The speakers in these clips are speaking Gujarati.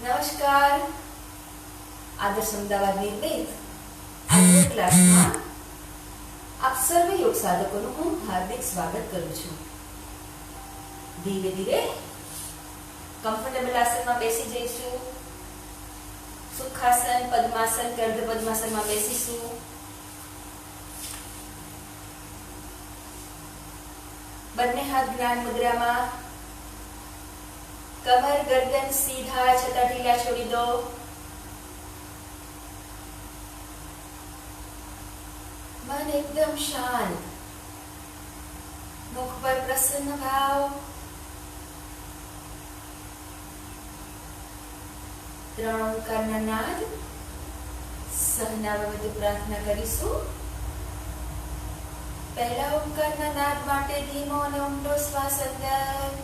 નમસ્કાર. આદર્શ અમદાવાદ નિર્મિત આજની ક્લાસમાં આપ સર્વે યોગ સાધકોનું હું હાર્દિક સ્વાગત કરું છું. ધીરે ધીરે કમ્ફર્ટેબલ આસનમાં બેસી જઈશું. સુખાસન, પદ્માસન કે અર્ધ પદ્માસનમાં બેસીશું. બંને હાથ જ્ઞાન મુદ્રામાં. कमर गर्दन सीधा छता ढीला छोड़ी दो. मन एकदम शांत. मुख पर प्रसन्न भाव. त्रण ओंकारना नाद सहनाववत प्रार्थना करीશું. પહેલા ઓંકારના નાદ માટે ધીમો અને ઊંડો શ્વાસ અંદર.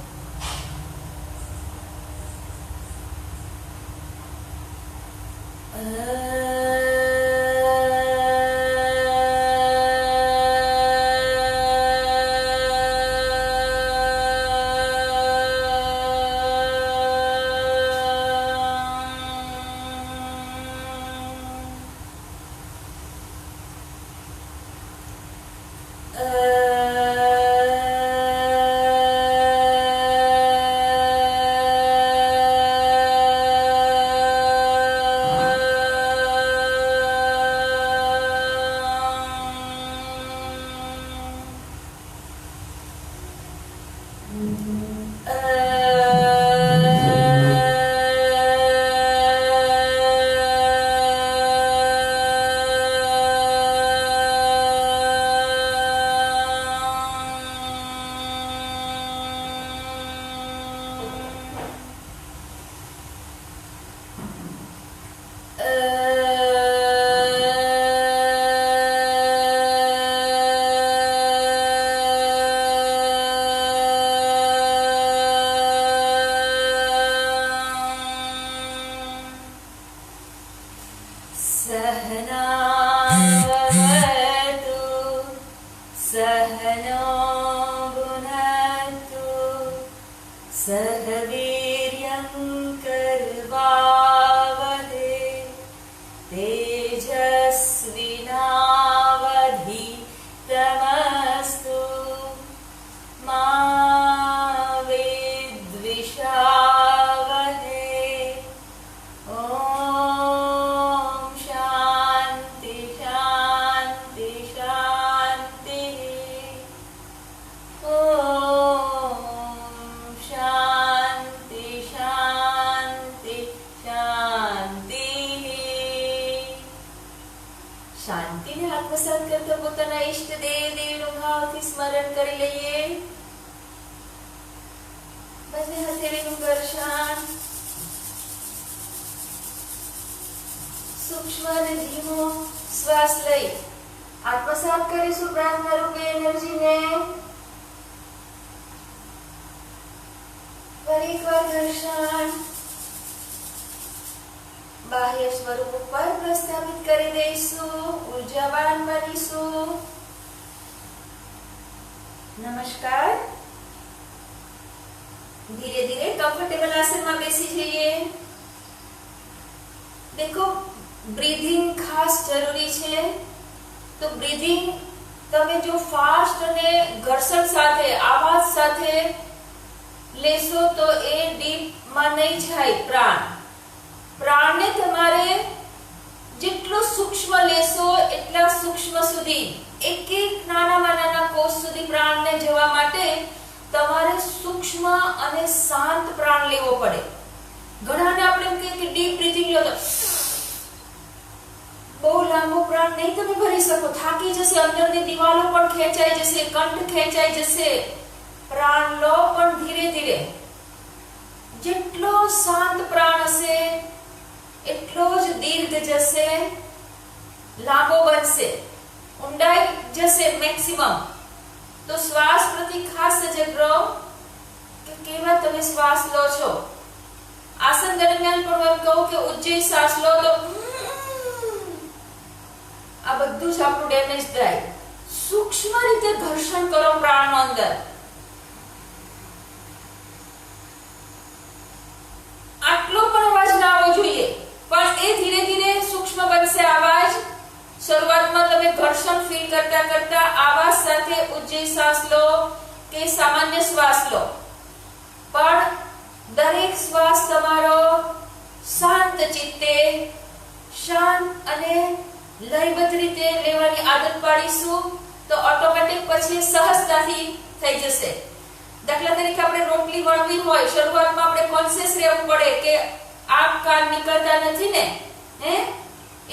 શાંતિને આત્મસાત કરતા પોતાના ઈષ્ટ દેવનું ભાવથી સ્મરણ કરી લઈએ. બંને હથેળીનું ઘર્ષણ. સૂક્ષ્મ અને ધીમો શ્વાસ લઈ આત્મસાત કરીશું પ્રાર્થના રૂપે એનર્જીને. ફરી એકવાર ઘર્ષણ. બાહ્ય સ્વરૂપ ઉપર પ્રસ્થાપિત કરી દઈશું. ઉર્જાવાન બનીશું. નમસ્કાર. ધીરે ધીરે કમ્ફર્ટેબલ આસનમાં બેસી જઈએ. देखो ब्रीथिंग खास जरूरी છે. તો બ્રીથિંગ તમે જો ફાસ્ટ અને ઘર્ષણ સાથે આવાજ સાથે લેશો તો એ ડીપ માં નહીં જાય. પ્રાણને તમારે જેટલો સૂક્ષ્મ લેશો એટલા સૂક્ષ્મ સુધી એક એક નાનામાં નાના કોષ સુધી પ્રાણને જવા માટે તમારે સૂક્ષ્મ અને શાંત પ્રાણ લેવો પડે. ઘણાને આપણે એમ કહીએ કે ડીપ બ્રીથિંગ લો તો બહુ લાંબો પ્રાણ નહીં તમે ભરી શકો. થાકી જશે, અંદરની દિવાલો પણ ખેંચાઈ જશે, કંઠ ખેંચાઈ જશે. પ્રાણ લો પણ ધીરે ધીરે. જેટલો શાંત પ્રાણ હશે એટલો જ દીર્ઘ જશે, લાંબો બનશે, ઊંડાઈ જશે મેક્સિમમ. તો શ્વાસ પ્રતિ ખાસ સજગ રહો કે કેવા તમે શ્વાસ લો છો. આસન દરમિયાન પણ હું કહું કે ઉચ્ચી શ્વાસ લો તો આ બધું જ આપણું ડેમેજ થાય. સૂક્ષ્મ રીતે ઘર્ષણ કરો પ્રાણનો અંદર. આટલો પણ અવાજ ના फील करता करता आवाज સાથે ઊંચી શ્વાસ લો કે સામાન્ય શ્વાસ લો, પણ દરેક શ્વાસ તમારો શાંત ચિત્તે, શાંત અને લયબદ્ધ રીતે લેવાની આદત પાડીશું તો ઓટોમેટિક પછી સહજતાથી થઈ જશે. દાખલા તરીકે આપણે રોટલી વણવી હોય, શરૂઆતમાં આપણે કોન્શિયસ રહેવું પડે કે આગ કાન નીકળતા નથી ને, હે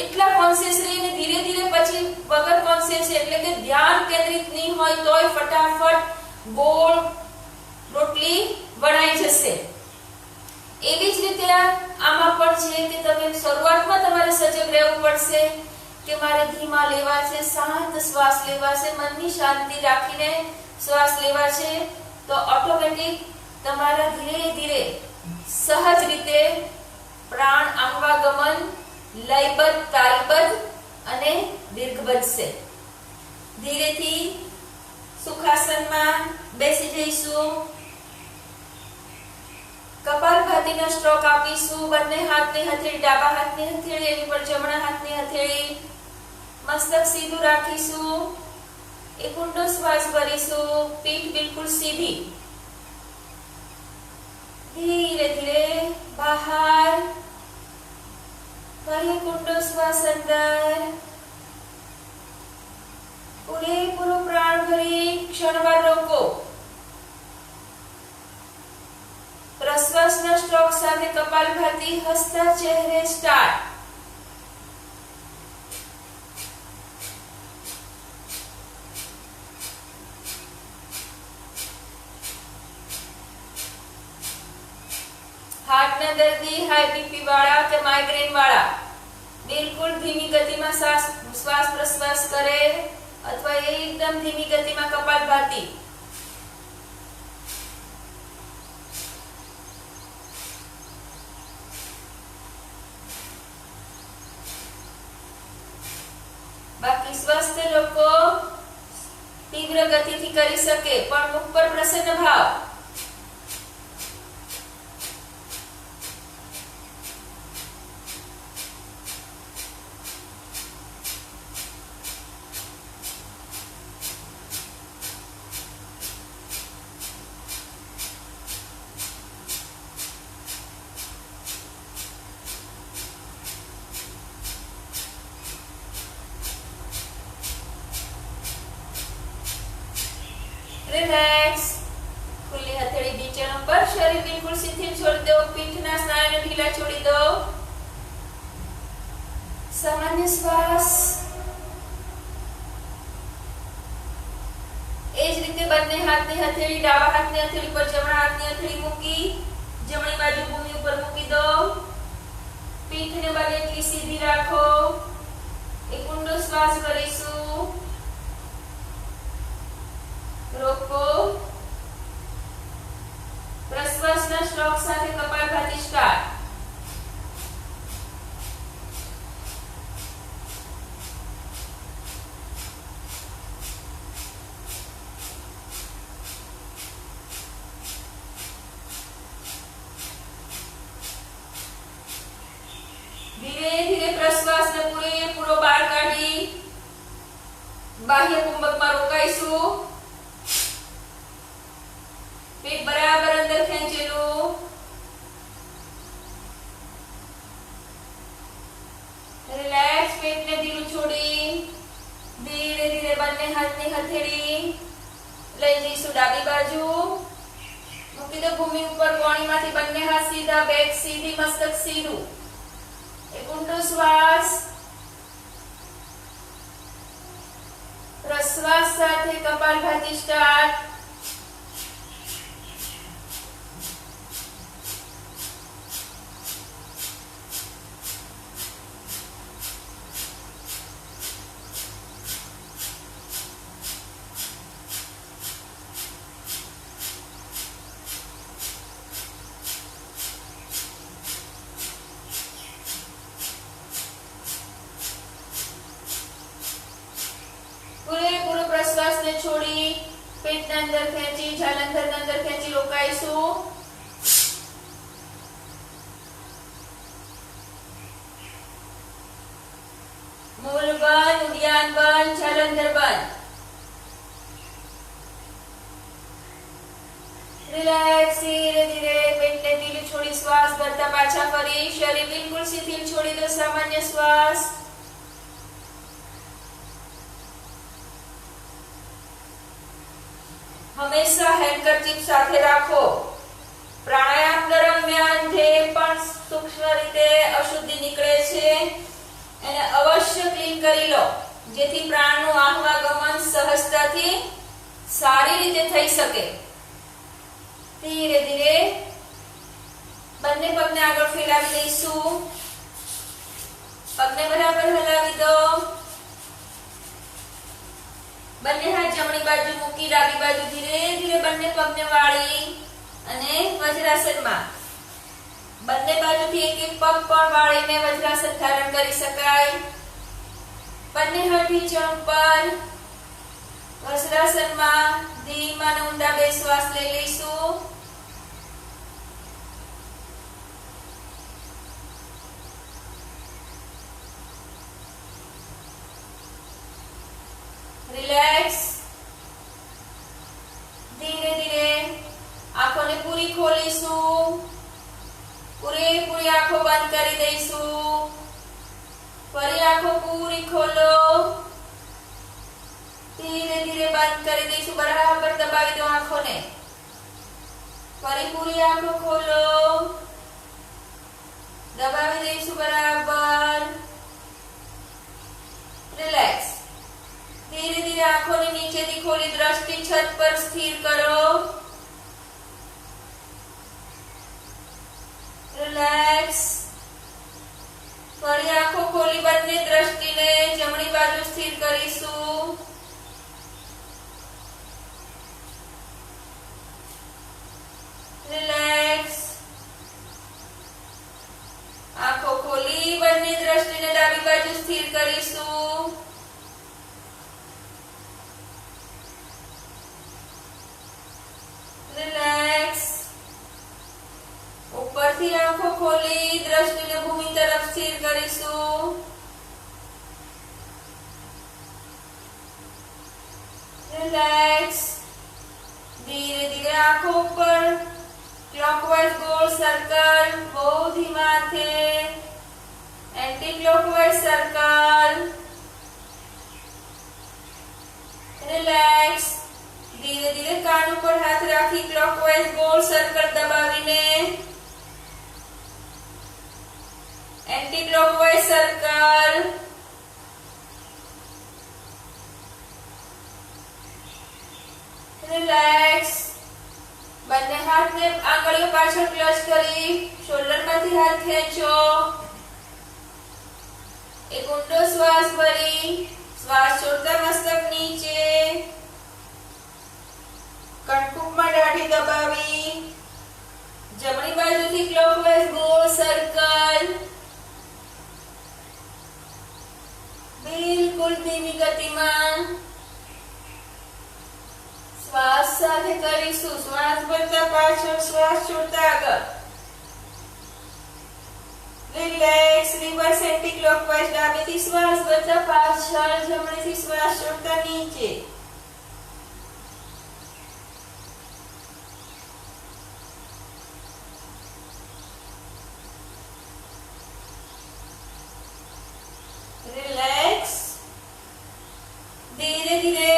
એટલા કોન્શિયસ રહીને ધીરે ધીરે પછી વગર કોન્શિયસ એટલે કે ધ્યાન કેન્દ્રિત નહીં હોય તોય ફટાફટ ગોળ રોટલી વણાઈ જશે. એવી જ રીતે આમાં પણ છે કે તમે શરૂઆતમાં તમારે સજગ રહેવું પડશે કે મારે ધીમા લેવા છે, શાંત શ્વાસ લેવા છે, મનની શાંતિ રાખીને શ્વાસ લેવા છે, તો ઓટોમેટિક તમારા ધીરે ધીરે સહજ રીતે પ્રાણ આહવાગમન લયબદ્ધ, તાલબદ્ધ અને દીર્ઘ બનશે. ધીરેથી સુખાસનમાં બેસી જઈશું. કપાલભાતીનો સ્ટ્રોક આપીશું. બંને હાથની હથેળી, ડાબા હાથની હથેળી એની પર જમણા હાથની હથેળી, મસ્તક સીધું રાખીશું. એક ઊંડો શ્વાસ ભરીશું. પીઠ બિલકુલ સીધી. ધીરે ધીરે બહાર. ફરી એક ઊંડો શ્વાસ અંદર. પૂરેપૂરો પ્રાણ ભરી ક્ષણવાર રોકો. પ્રશ્વાસના સ્ટ્રોક સાથે કપાલભાતી હસતા ચહેરે સ્ટાર્ટ. હાર્ટના દર્દી, હાઈ બીપી વાળા કે માઇગ્રેન વાળા બિલકુલ ધીમી ગતિમાં શ્વાસ પ્રશ્વાસ કરે અથવા એકદમ ધીમી ગતિમાં કપાલભાતી. બાકી સ્વસ્થ લોકો તીવ્ર ગતિથી કરી શકે પણ મુખ પર પ્રસન્ન ભાવ. रिलैक्स. खुली हथेली नीचे पर, शरीर बिल्कुल शिथिल छोड़ दो. पीठना स्नायुने ढीला छोड़ी दो. सामान्य श्वास. એ જ રીતે બંને હાથની હથેળી ડાબા હાથની હથેળી પર જમણા હાથની હથેળી મૂકી જમણી બાજુ ભૂમિ ઉપર મૂકી દો. પીઠને બને એટલી સીધી રાખો. એક ઊંડો શ્વાસ ભરીશું. રોકો. પ્રશ્વાસના સ્ટ્રોક સાથે કપાલભાતી સ્ટાર્ટ. ધીરે ધીરે પ્રશ્વાસને પૂરેપૂરો બહાર કાઢી બાહ્ય કુંભકમાં રોકાઈશું. पेट बराबर अंदर खेचेलो. रिलैक्स. पेट ने ढीलू छोड़ी धीरे धीरे બંને હાથની હથેળી લઈ જઈશું ડાબી બાજુ. મૂકી દો ભૂમિ ઉપર. કોણીમાંથી બંને હાથ સીધા, બેક સીધી, મસ્તક સીધું. એક ઊંડો શ્વાસ. પ્રશ્વાસ સાથે કપાલભાતી સ્ટાર્ટ. પૂરેપૂરો પ્રશ્વાસને છોડી પેટના અંદર ખેંચી જાલંધરના અંદર ખેંચી રોકાઈશું. મૂલવન ઉદ્યાન કાન બંધ, ચાલો અંદર બંધ. રિલેક્સ. ધીરે ધીરે પેટને ઢીલું છોડી શ્વાસ ભરતા પાછા ફરી. શરીર બિલકુલ શિથિલ છોડી દો. સામાન્ય શ્વાસ. હંમેશા હેન્ડકરચીફ સાથે રાખો. પ્રાણાયામ દરમિયાન જે પણ સૂક્ષ્મ રીતે અશુદ્ધિ નીકળે છે એને અવશ્ય ક્લીન કરી લો, જેથી પ્રાણનું આવાગમન સહજતાથી સારી રીતે થઈ શકે. ધીરે ધીરે બંને પગને આગળ ફેલાવી દઈશું. પગને બરાબર હલાવી દો. બંને હાથ જમણી બાજુ મૂકી ડાબી બાજુ ધીરે ધીરે બંને પગને વાળી અને વજ્રાસનમાં. બંને બાજુથી એક એક પગ પણ વાળીને વજ્રાસન ધારણ કરી શકાય. બંને હાથ ઢીંચણ પર વજ્રાસનમાં ધીમા અને ઊંડા બે શ્વાસ લઈ લઈશું. રિલેક્સ. ધીરે ધીરે આંખોને પૂરી ખોલીશું. પૂરેપૂરી આંખો બંધ કરી દઈશું. ફરી આંખો પૂરી ખોલો. ધીરે ધીરે બંધ કરી દઈશું. બરાબર દબાવી દો આંખોને. ફરી પૂરી આંખો ખોલો. દબાવી દઈશું બરાબર. રિલેક્સ. ધીરે ધીરે આંખોને નીચેથી ખોલી દ્રષ્ટિ છત પર સ્થિર કરો. રિલેક્સ. ફરી આંખો ખોલી બંને દ્રષ્ટિને જમણી બાજુ સ્થિર કરીશું. રિલેક્સ. આંખો ખોલી બંને દ્રષ્ટિને ડાબી બાજુ સ્થિર કરીશું. રિલેક્સ. ઉપરથી આંખો ખોલી દ્રષ્ટિને ભૂમિ તરફ સ્થિર કરીશું. રિલેક્સ. ધીરે ધીરે આંખો ઉપર ક્લોકવાઇઝ ગોળ સર્કલ, બહુ ધીમા હાથે એન્ટી ક્લોકવાઇઝ સર્કલ. રિલેક્સ. ધીરે ધીરે કાન ઉપર હાથ રાખી ક્લોકવાઇઝ ગોળ સર્કલ દબાવીને એન્ટી ક્લોકવાઇઝ સર્કલ. રિલેક્સ. બંને હાથને આંગળીઓ પાછળ ક્લચ કરી શોલ્ડરમાંથી હાથ ખેંચો. એક ઊંડો શ્વાસ ભરી શ્વાસ છોડતા મસ્તક નીચે. કણકુબમાં દાઢી દબાવી જમણી બાજુથી ક્લોકવાઇઝ ગોળ સર્કલ. બિલકુલ ધીમી ગતિમાં શ્વાસ સાથે કરીશું. શ્વાસ ભરતા પાછળ, શ્વાસ છોડતા આગળ. રિલેક્સ. Reverse anticlockwise. ડાબીથી શ્વાસ ભરતા પાછળ, જમણીથી શ્વાસ છોડતા નીચે. રિલેક્સ. ધીરે ધીરે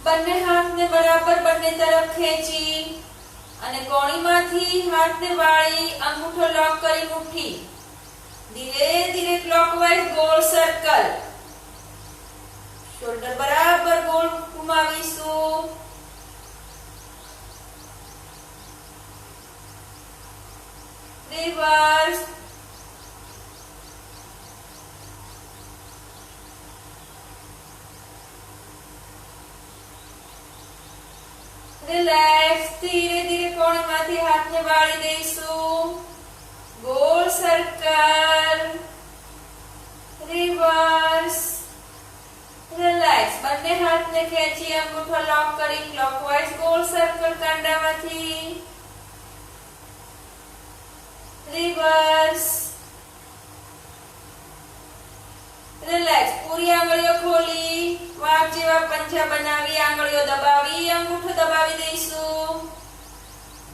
બંને હાથને બરાબર બંને તરફ ખેંચી અને કોણીમાંથી હાથને વાળી અંગૂઠો લોક કરી મુઠ્ઠી. ધીરે ધીરે ક્લોકવાઇઝ ગોળ સર્કલ. શોલ્ડર બરાબર ગોળ ઘુમાવીશું. રિવર્સ. રિલેક્સ. ધીરે ધીરે કોણીમાંથી હાથને વાળી દઈશું. ગોળ સર્કલ. રિવર્સ. રિલેક્સ. બંને હાથને ખેંચી અંગૂઠો લોક કરી ક્લોકવાઇઝ ગોળ સર્કલ કાંડામાંથી. રિવર્સ. રિલેક્સ. પૂરી આંગળીઓ ખોલી વાઘ જેવા પંજા બનાવી આંગળીઓ દબાવી અંગૂઠો દબાવી દઈશું.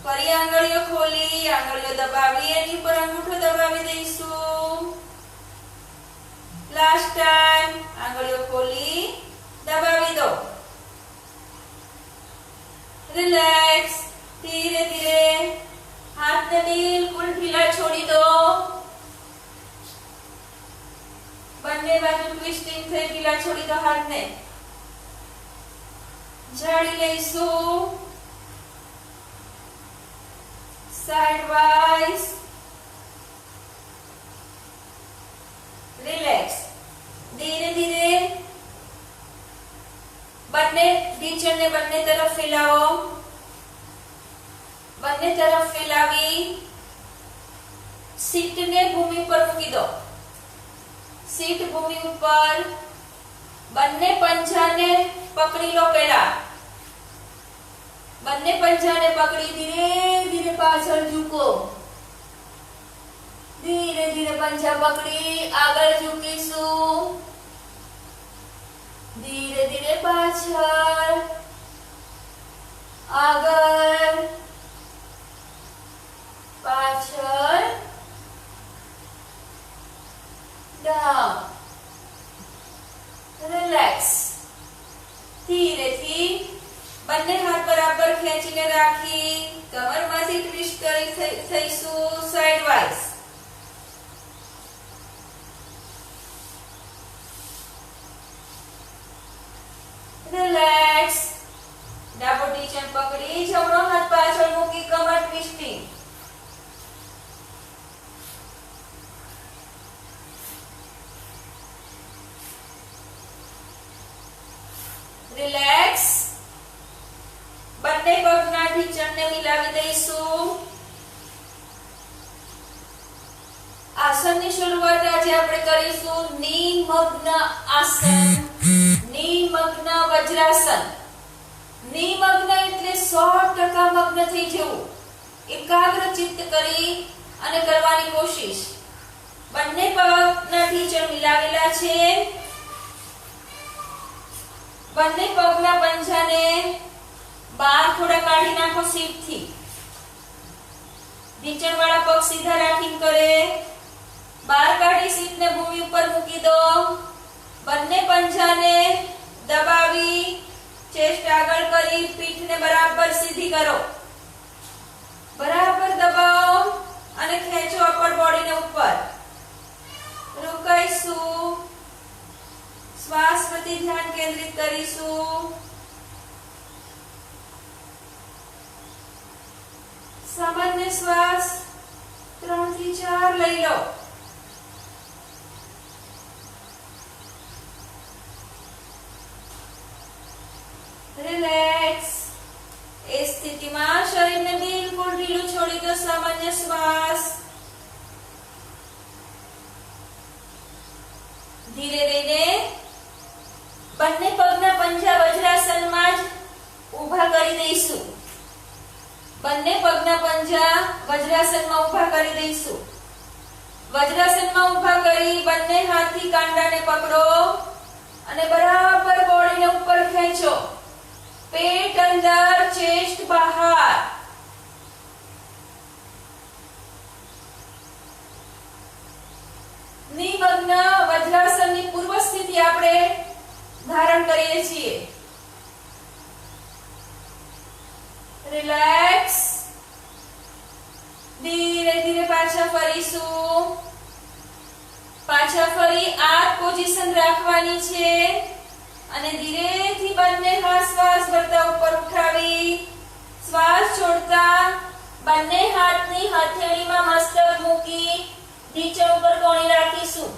ફરી આંગળીઓ ખોલી આંગળીઓ દબાવી એની ઉપર અંગૂઠો દબાવી દઈશું. લાસ્ટ ટાઈમ આંગળીઓ ખોલી દબાવી દો. રિલેક્સ. ધીરે ધીરે હાથને બિલકુલ ઢીલા છોડી દો. બંને બાજુ ટ્વિસ્ટિંગ થઈ ઢીલા છોડી દો હાથને. જાળી લઈશું સાઈડ વાઇઝ. રિલેક્સ. ધીરે ધીરે બંને ઢીંચણને બંને તરફ ફેલાવો. બંને તરફ ફેલાવી સીટને ભૂમિ પર મૂકી દો. સીટ ભૂમિ ઉપર બંને પંજાને પકડી લો. પહેલા બંને પંજાને પકડી ધીરે ધીરે પાછળ ઝૂકો. ધીરે ધીરે પંજા પકડી આગળ ઝૂકીશું. ધીરે ધીરે પાછળ આગળ પાછળ ડાઉન. રિલેક્સ. ધીરેથી બંને હાથ બરાબર ખેંચીને રાખી કમરમાંથી ટ્વિસ્ટ કરી થઈશું સાઈડ વાઇઝ. રિલેક્સ. ડાબો ઢીંચણ પકડી જમણો હાથ પાછળ મૂકી કમર ટ્વિસ્ટિંગ. રિલેક્સ. બંને પગના ઢીંચણને મિલાવી દઈશું. આસનની શરૂઆત આજે આપણે કરીશું નિમગ્ન આસન. નિમગ્ન વજ્રાસન. નિમગ્ન એટલે 100% મગ્ન થઈ જવું. એકાગ્ર ચિત્ત કરી અને કરવાની કોશિશ. બંને પગના ઢીંચણ મિલાવેલા છે. બંને પગના પંજાને બહાર થોડા કાઢી નાખો સીટથી. ઢીંચણવાળા પગ સીધા રાખીને કરે. બહાર કાઢી સીટને ભૂમિ ઉપર મૂકી દો. બંને પંજાને દબાવી ચેસ્ટ આગળ કરી પીઠને બરાબર સીધી કરો. બરાબર દબાવો અને ખેંચો અપર બોડીને ઉપર. રોકાઈશું. શ્વાસ પ્રતિ ધ્યાન કેન્દ્રિત કરીશું. સામાન્ય શ્વાસ 3 થી 4 લઈ લો. રિલેક્સ. એ સ્થિતિમાં શરીરને બિલકુલ ઢીલું છોડી દો. સામાન્ય શ્વાસ. ધીરે રહીને બંને પગના પંજા વજ્રાસનમાં જ ઊભા કરી દઈશું. બંને પગના પંજા વજ્રાસનમાં ઊભા કરી દઈશું. વજ્રાસનમાં ઊભા કરી બંને હાથથી કાંડાને પકડો અને બરાબર બોડીને ઉપર ખેંચો. પેટ અંદર, ચેસ્ટ બહાર. નિમગ્ન વજ્રાસનની પૂર્વ સ્થિતિ આપણે ધારણ કરીએ છીએ. રિલેક્સ. ધીરે ધીરે પાછા ફરીશું. પાછા ફરી આ પોઝિશન રાખવાની છે અને ધીરેથી બંને હાથ શ્વાસ ભરતા ઉપર ઉઠાવી શ્વાસ છોડતા બંને હાથની હથેળીમાં મસ્તક મૂકી ઢીંચણ ઉપર કોણી રાખીશું.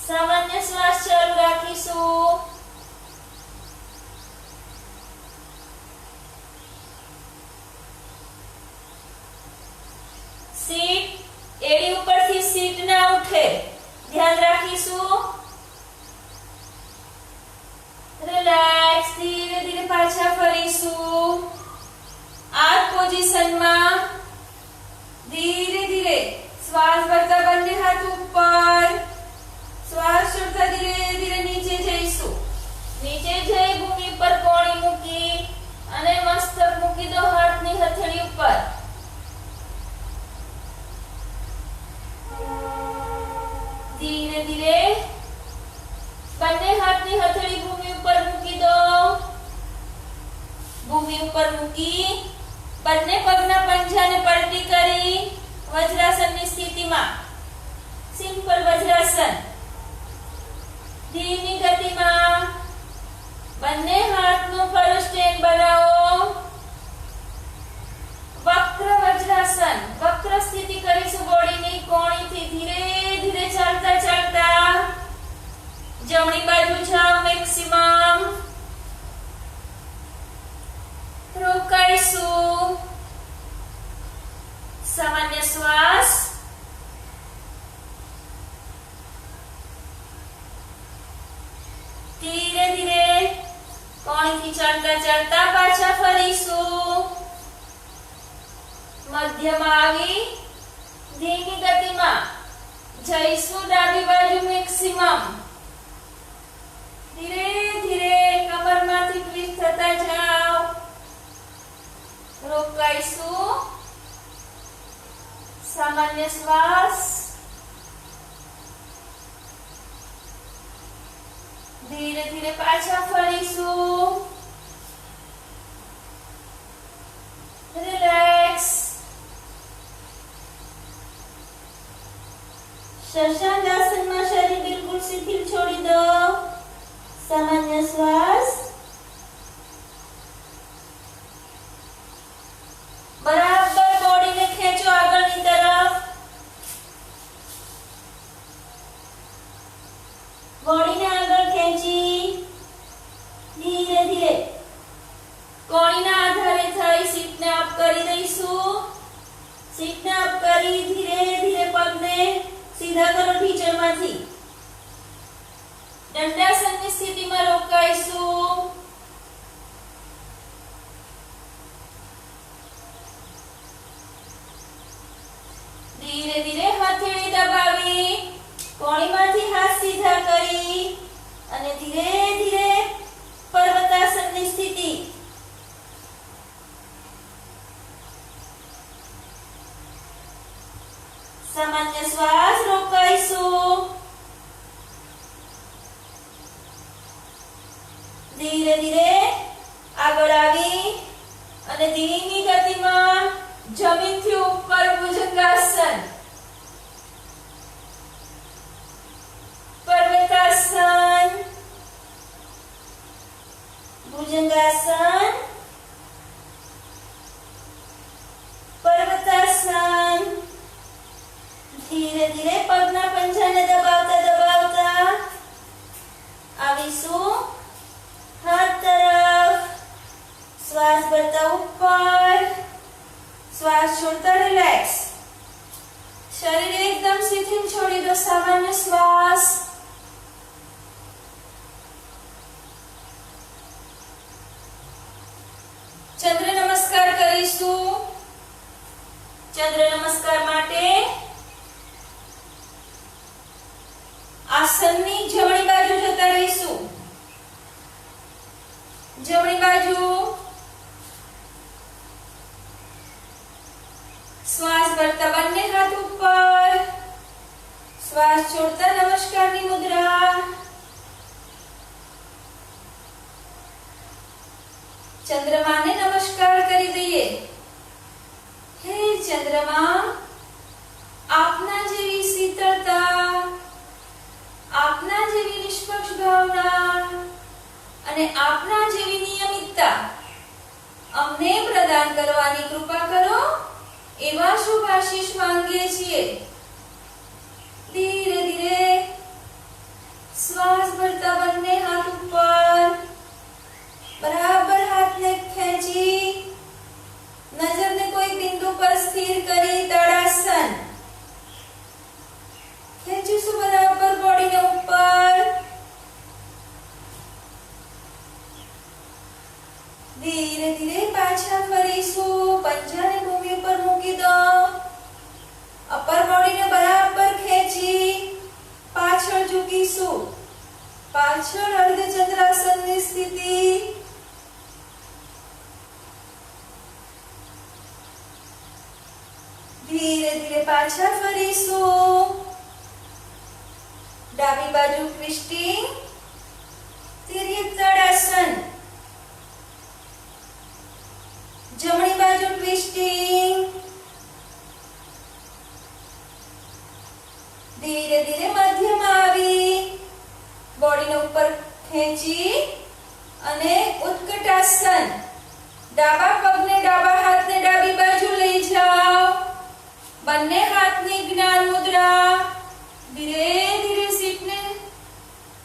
સામાન્ય શ્વાસ ચાલુ રાખીશું. સીટ એડી ઉપરથી સીટ ના ઉઠે ધ્યાન રાખીશું. રિલેક્સ. ધીરે ધીરે પાછા ફરીશું. આ પોઝિશનમાં ધીરે ધીરે શ્વાસ ભરતા બંને હાથ ઉપર, શ્વાસ છોડતા ધીરે ધીરે નીચે જઈશું. નીચે જઈ ભૂમિ પર કોણી મૂકી અને મસ્તક મૂકી દો હાથની હથેળી ઉપર. ધીરે ધીરે બંને હાથની હથેળી ભૂમિ ઉપર મૂકી દો. ભૂમિ ઉપર મૂકી બંને પગના પંજાને પલટી કરી વજ્રાસનની સ્થિતિમાં, સિમ્પલ વજ્રાસન. ધીમી ગતિમાં બંને હાથનું ખરું સ્ટેન્ડ બનાવો. વક્ર વજ્રાસન, વક્ર સ્થિતિ કરીશું બોડીની. કોણીથી ધીરે ધીરે ચાલતા ચાલતા જમણી બાજુ જાઓ મેક્સિમમ. રોકાઈશું. સામાન્ય શ્વાસ. ધીરે ધીરે કોણીથી ચાલતા ચાલતા પાછા ફરીશું. મધ્યમાં આવી ધીમી ગતિમાં જઈશું ડાબી બાજુ મેક્સિમમ. ધીરે ધીરે કમરમાંથી ટ્વિસ્ટ થતા જાઓ. રોકાઈશું. સામાન્ય શ્વાસ. ધીરે ધીરે પાછા ફરીશું. રિલેક્સ. શશાંક આસનમાં શરીર બિલકુલ શિથિલ છોડી દો. સામાન્ય શ્વાસ. બરાબર બોડીને ખેંચો આગળની તરફ. બોડીને આગળ ખેંચી ધીરે ધીરે કોણીના આધારે થઈ સીટને અપ કરી દઈશું. સીટને અપ કરી ધીરે ધીરે પગને સીધા કરો ઢીચણમાંથી. દંડાસનની સ્થિતિમાં રોકાઈશું. ધીરે ધીરે હથેળી દબાવી કોણીમાંથી હાથ સીધા કરી અને ધીરે ધીરે પર્વતાસનની સ્થિતિ. સામાન્ય શ્વાસ. રોકાઈશું. ધીરે ધીરે આગળ આવી અને ધીમી ગતિમાં જમીનથી ઉપર ભુજંગાસન, પર્વતાસન, ભુજંગાસન, પર્વતાસન. ધીરે ધીરે પગના પંજાને દબાવતા દબાવતા આવીશું હાથ તરફ. શ્વાસ ભરતા ઉપર, શ્વાસ છોડતા રિલેક્સ. શરીર એકદમ શિથિલ છોડી દો. સામાન્ય શ્વાસ. ચંદ્ર નમસ્કાર કરીશું. ચંદ્ર નમસ્કાર માટે આસનની જમણી બાજુ જતા રહીશું. જમણી બાજુ શ્વાસ ભરતા બંને હાથ ઉપર, શ્વાસ છોડતા નમસ્કારની મુદ્રા. ચંદ્રમાને નમસ્કાર કરી દઈએ. હે ચંદ્રમા, આપના જેવી શીતળતા, આપના જેવી નિષ્પક્ષ ભાવના અને આપના જેવી નિયમિતતા અમને પ્રદાન કરવાની કૃપા કરો. એવા શુભ આશીષ માંગીએ છીએ. ધીરે ધીરે શ્વાસ ભરતા બંને હાથ ઉપર, બરાબર હાથને ખેંચી નજરને કોઈ બિંદુ પર સ્થિર કરી તડાસન. ખેંચીશું બરાબર બોડીને ઉપર. ધીરે ધીરે પાછા ફરીશું. પંજાને ભૂમિ ઉપર મૂકી દો. અપર બોડીને પાછળ અર્ધચંદ્રાસનની સ્થિતિ, ધીરે ધીરે પાછા ફરીશું. ડાબી બાજુ ટ્વિસ્ટિંગ, તિર્યક તડાસન, જમણી બાજુ ટ્વિસ્ટિંગ, ધીરે ધીરે મધ્યમાં આવી બોડીને ઉપર ખેંચી અને ઉત્કટાસન. ડાબા પગને ડાબા હાથને ડાબી બાજુ લઈ જાઓ. બંને હાથની જ્ઞાન મુદ્રા. ધીરે ધીરે સીટને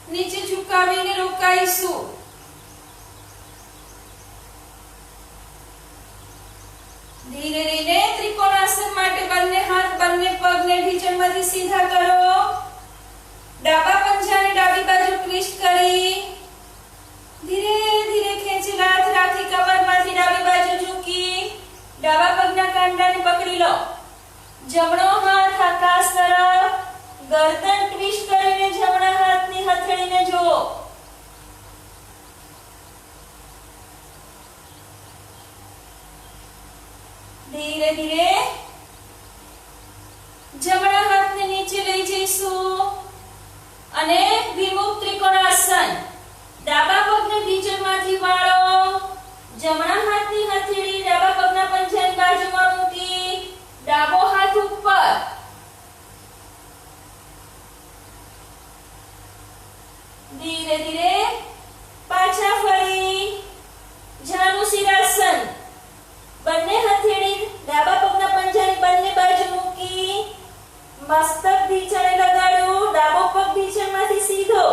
નીચે ઝુકાવીને રોકાઈશું. ધીરે ધીરે ત્રિકોણાસન માટે બંને હાથ બંને પગને ઢીંચણમાંથી સીધા કરો. ડાબા પંજાને ડાબી બાજુ ટ્વિસ્ટ કરી ધીરે ધીરે ખેંચેલા હાથ રાખી કમરમાંથી ડાબી બાજુ ઝૂકી ડાબા પગના કાંડાને પકડી લો. જમણો હાથ આકાશ તરફ, ગરદન ટ્વિસ્ટ કરીને જમણા હાથની હથેળીને જુઓ. ધીરે ધીરે જમણા હાથને નીચે લઈ જઈશું અને વિમુખ ત્રિકોણાસન. ડાબા પગને ઢીંચણમાંથી વાળો. જમણા હાથની હથેળી ડાબા પગના પંજાની બાજુમાં મૂકી ડાબો હાથ ઉપર. ધીરે ધીરે પાછા ફરી જાનુશીરાસન. બંને હથેળી ડાબા પગના પંજાની બંને બાજુ મૂકી મસ્તક ઢીંચણે લગાડ્યું. ડાબો પગ ઢીંચણમાંથી સીધો.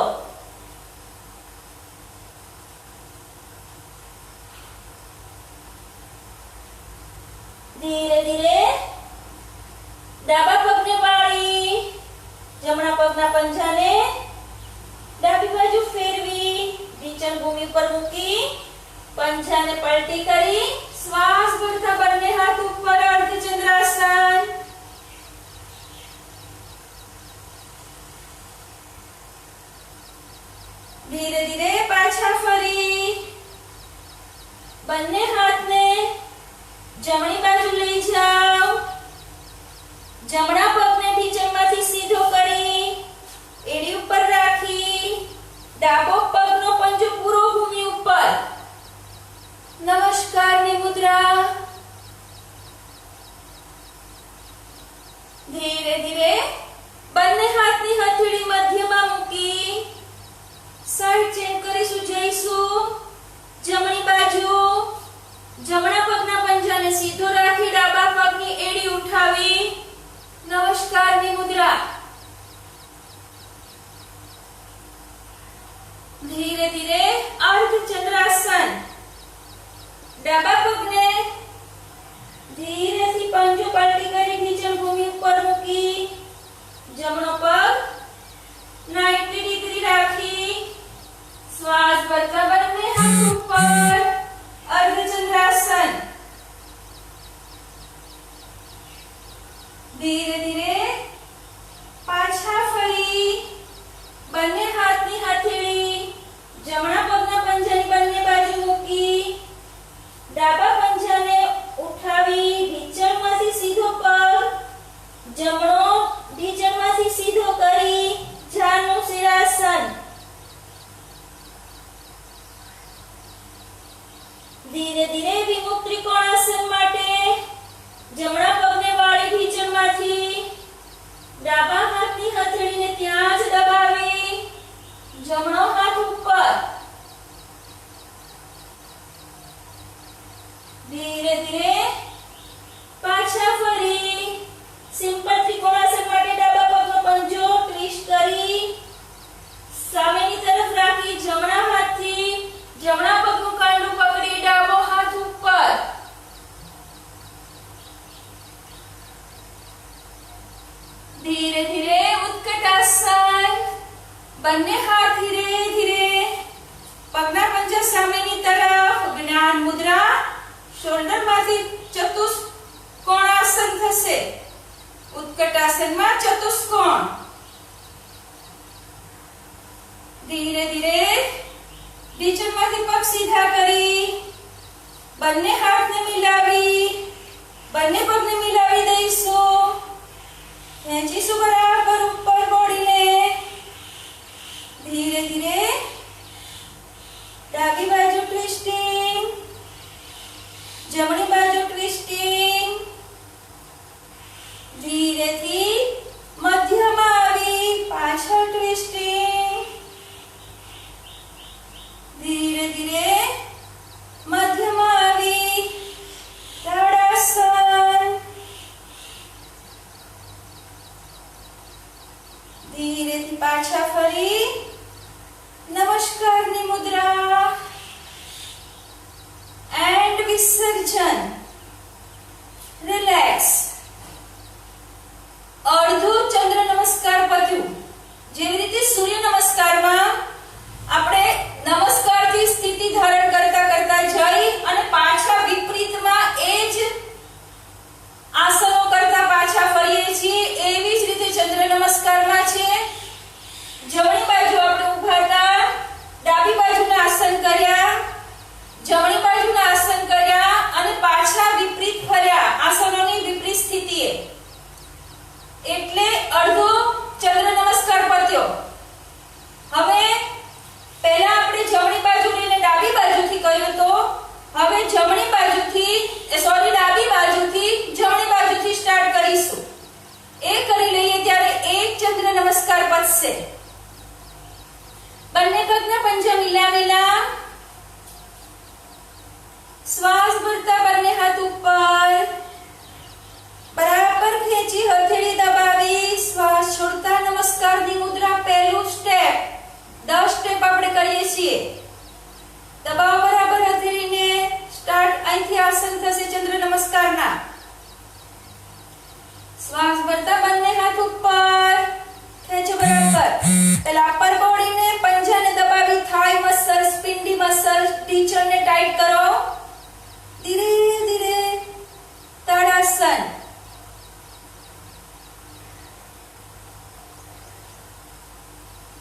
ધીરે ધીરે ડાબા પગને વાળી જમણા પગના પંજાને ડાબી બાજુ ફેરવી ઢીંચણ ભૂમિ પર મૂકી પંજાને પલટી કરી શ્વાસ ભરતા બંને હાથ ઉપર અર્ધચંદ્રાસન. ધીરે ધીરે પાછા ફરી બંને હાથને જમણી બાજુ લઈ જાઓ. જમણા પગને ઢીંચણમાંથી સીધો કરી એડી ઉપર રાખી ડાબો પગનો પંજો પૂરો ભૂમિ ઉપર. નમસ્કારની મુદ્રા. ધીરે ધીરે બંને હાથની હથેળી મધ્યમાં મૂકી સાઈડ ચેન્જ કરીશું. જઈશું જમણી બાજુ. જમણા પગના પંજાને સીધો રાખી ડાબા પગની એડી ઉઠાવી નમસ્કારની મુદ્રા. ધીરે ધીરે અર્ધચંદ્રાસન. ડાબા પગને ધીરેથી પંજો પલટી કરી ઢીંચણ ભૂમિ ઉપર મૂકી જમણો પગ 90 ડિગ્રી રાખી શ્વાસ ભરતા બંને હાથ ઉપર અર્ધચંદ્રાસન. ધીરે ધીરે પાછા ફરી બંને હાથની હથેળી જમણા પગના પંજાની બંને બાજુ મૂકી ડાબા પંજાને ઉઠાવી ઢીંચણમાંથી સીધો પગ જમણો ઢીંચણમાંથી સીધો કરી જાનુશીરાસન. ધીરે ધીરે વિમુખ ત્રિકોણાસન માટે જમણા પગને વાળી ઢીંચણમાંથી ડાબા હાથની હથેળીને ત્યાં જ દબાવી જમણો હાથ ઉપર. ધીરે ધીરે પાછા ફરી સિમ્પલ ત્રિકોણાસન માટે ડાબા પગનો પંજો ટ્વિસ્ટ કરી સામેની તરફ રાખી જમણા હાથથી જમણા પગનું કાંડું પકડી ડાબો હાથ ઉપર. ધીરે ધીરે ઉત્કટાસન. બંને હાથ ધીરે ધીરે પગના પંજા સામેની તરફ. જ્ઞાન મુદ્રા. શોલ્ડરમાંથી ચતુષ્કોણાસન થશે. ઉત્કટાસનમાં ચતુષ્કોણ. धीरे धीरे ઢીંચણમાંથી પગ સીધા કરી બંને હાથને મિલાવી બંને પગને મિલાવી દઈશું ખેંચીશું બરાબર ઉપર બોડીને ધીરે ધીરે ડાબી બાજુ ટ્વિસ્ટિંગ જમણી બાજુ ટ્વિસ્ટિંગ ધીરેથી મધ્યમાં આવી પાછળ ટ્વિસ્ટિંગ धीरे धीरे मध्यमा आवी ताड़ासन धीरे थी पाछा फरी नमस्कार नी मुद्रा एंड विसर्जन रिलैक्स अर्धो चंद्र नमस्कार पत्यु जेवी रीते सूर्य नमस्कार में આપણે નમસ્કાર થી સ્થિતિ ધારણ કરતા કરતા જઈ અને પાછા વિપરીતમાં એ જ આસનો કરતા પાછા ફરીએ છીએ એવી જ રીતે ચંદ્ર નમસ્કારમાં છે જમણી બાજુ આપણે ઊભા હતા ડાબી બાજુના આસન કર્યા જમણી બાજુના આસન કર્યા અને પાછા વિપરીત ફર્યા આસનોની વિપરીત સ્થિતિએ એટલે અડધો ચંદ્ર નમસ્કાર પત્યો હવે પહેલા આપણે જમણી બાજુ લઈને ડાબી બાજુથી કર્યો તો હવે જમણી બાજુથી ડાબી બાજુથી જમણી બાજુથી સ્ટાર્ટ કરીશું એ કરી લઈએ ત્યારે એક ચંદ્ર નમસ્કાર પતશે બંને પગના પંજા મિલાવેલા શ્વાસ ભરતા બંને હાથ ઉપર બરાબર ખેંચી હથેળી દબાવી શ્વાસ છોડતા નમસ્કારની મુદ્રા પહેલું સ્ટેપ 10 स्टेप આપણે કરીએ છીએ દબાવ બરાબર હથેળીને સ્ટાર્ટ અહીંથી આસન થશે ચંદ્ર નમસ્કારના શ્વાસ ભરતા બંને હાથ ઉપર ખેંચો બરાબર પહેલા અપર બોડીને પંજાને દબાવી થાઈ મસલ સ્પિન્ડી મસલ ઢીંચણને ટાઈટ કરો ધીરે ધીરે તાડાસન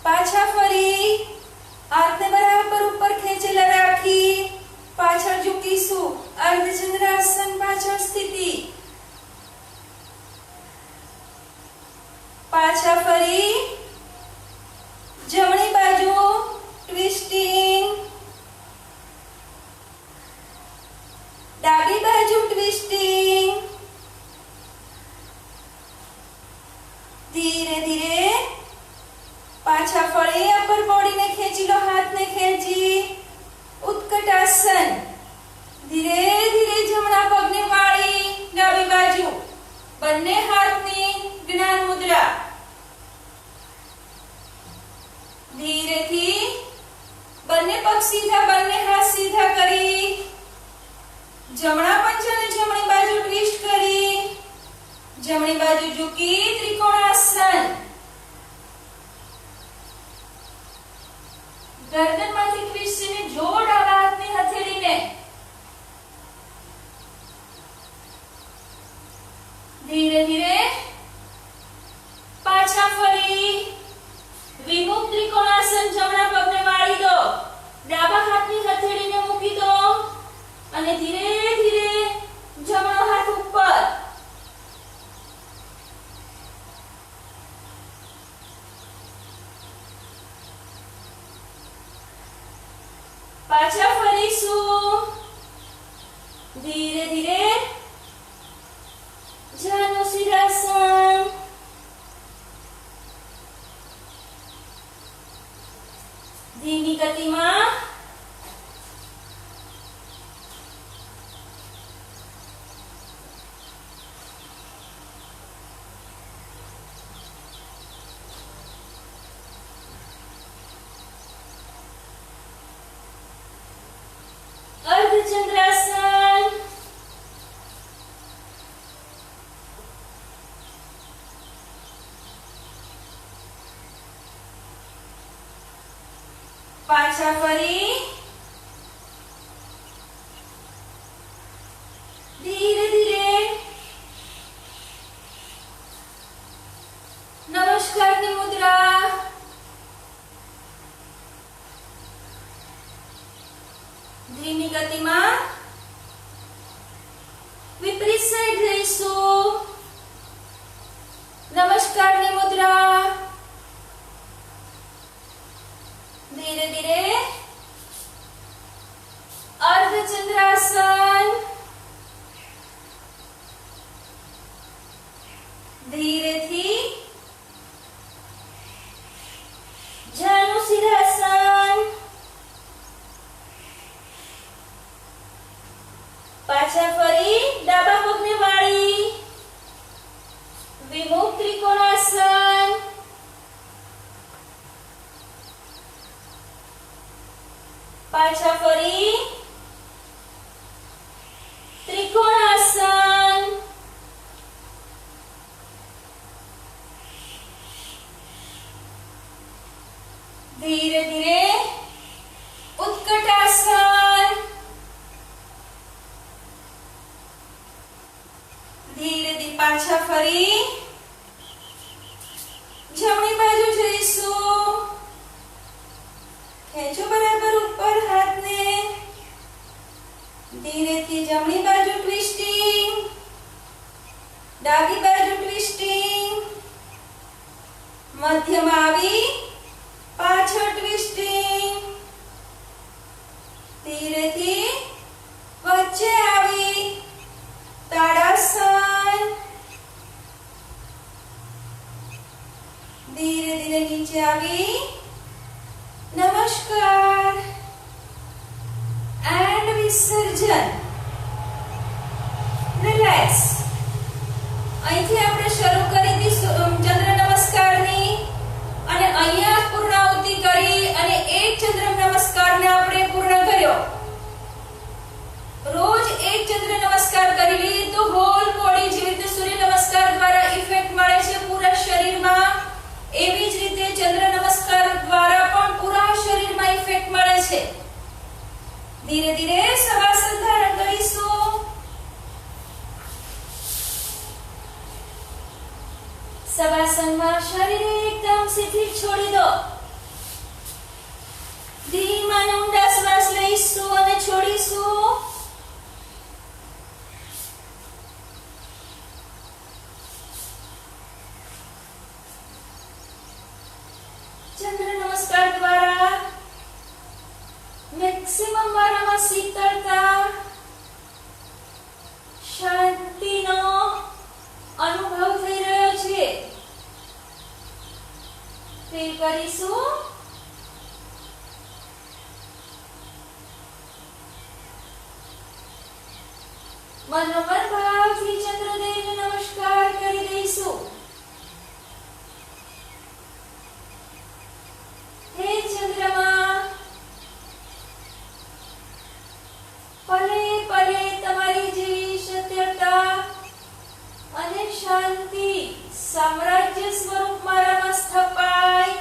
पाछा फरी हाथ ने बराबर ऊपर खेचेला राखी पाछळ झुकीशु अर्धचंद्रासन पाछळ स्थिति पाछा फरी जमणी बाजू ट्विस्टिंग डाबी बाजू ट्विस्टिंग धीरे धीरे पाछा फरी अपर बॉडी ने खेची लो हाथ ने खेची उत्कटासन धीरे धीरे जमणा पगने वाળી ડાબી बाजू બંને હાથની જ્ઞાન મુદ્રા ધીરેથી બંને પગ સીધા બંને હાથ સીધા કરી જમણા પંજાને જમણી બાજુ ટ્વિસ્ટ કરી જમણી બાજુ ઝૂકી ત્રિકોણાસન गर्दनમાંથી ટ્વિસ્ટને જોડ ડાબા હાથની હથેળીને ધીરે ધીરે પાછા ફરી વિમુખ ત્રિકોણાસન જમણા પગને વાળી દો ડાબા હાથની હથેળીને મૂકી દો અને ધીરે ધીરે જમણો હાથ ઉપર पाछा फरीशु धीरे धीरे जानुशिरासन धीमी गति में अर्धचंद्रासन पाछा फरी धीरे धीरे नमस्कार की मुद्रा ધીમી ગતિમાં વિપરીત સાઈડ જઈશું. નમસ્કારની મુદ્રા. ધીરે ધીરે અર્ધચંદ્રાસન. ધીરેથી જાનુસિરાસન. પાછા ફરી ડાબા પગને વાળી વિમુખ ત્રિકોણાસન. પાછા ફરી ત્રિકોણાસન. ધીરે ધીરે ઉત્કટાસન. ધીરે ધીરે પાછા ફરી જમણી બાજુ જઈશું. ખેંચો બરાબર ઉપર હાથને. ધીરેથી જમણી બાજુ ટ્વિસ્ટિંગ, ડાબી બાજુ ટ્વિસ્ટિંગ, મધ્યમાં આવી પાછળ ટ્વિસ્ટિંગ. ધીરેથી વચ્ચે આવી તાડાસન. ધીરે ધીરે નીચે આવી નમસ્કાર એન્ડ વિસર્જન. રિલેક્સ. અહીંથી આપણે શરૂ કરી દીધું ચંદ્ર નમસ્કારની અને અહીંયા પૂર્ણાહુતિ કરી અને એક ચંદ્ર નમસ્કારને આપણે પૂર્ણ કર્યો. રોજ એક ચંદ્ર નમસ્કાર કરી લઈએ તો હોલ બોડી જેવી રીતે સૂર્ય નમસ્કાર દ્વારા ઇફેક્ટ મળે છે પૂરા શરીરમાં, એવી જ રીતે ચંદ્ર નમસ્કાર દ્વારા પણ પૂરા શરીરમાં ઇફેક્ટ મળે છે. ધીરે ધીરે શવાસન ધારણ કરીશું. શવાસનમાં શરીર એકદમ શિથિલ છોડી દો. ધીમા અને ઊંડા શ્વાસ લઈશું અને છોડીશું. ચંદ્ર નમસ્કાર દ્વારા મેક્સિમમ મારામાં શીતળતા, શાંતિનો અનુભવ થઈ રહ્યો છે. ફીલ કરીશું. મનોમન ભાવથી ચંદ્રદેવને નમસ્કાર કરી દઈશું. હે ચંદ્રમા, પલે પલે તમારી જેવી સત્યતા અને શાંતિ સામ્રાજ્ય સ્વરૂપ મારામાં સ્થપાય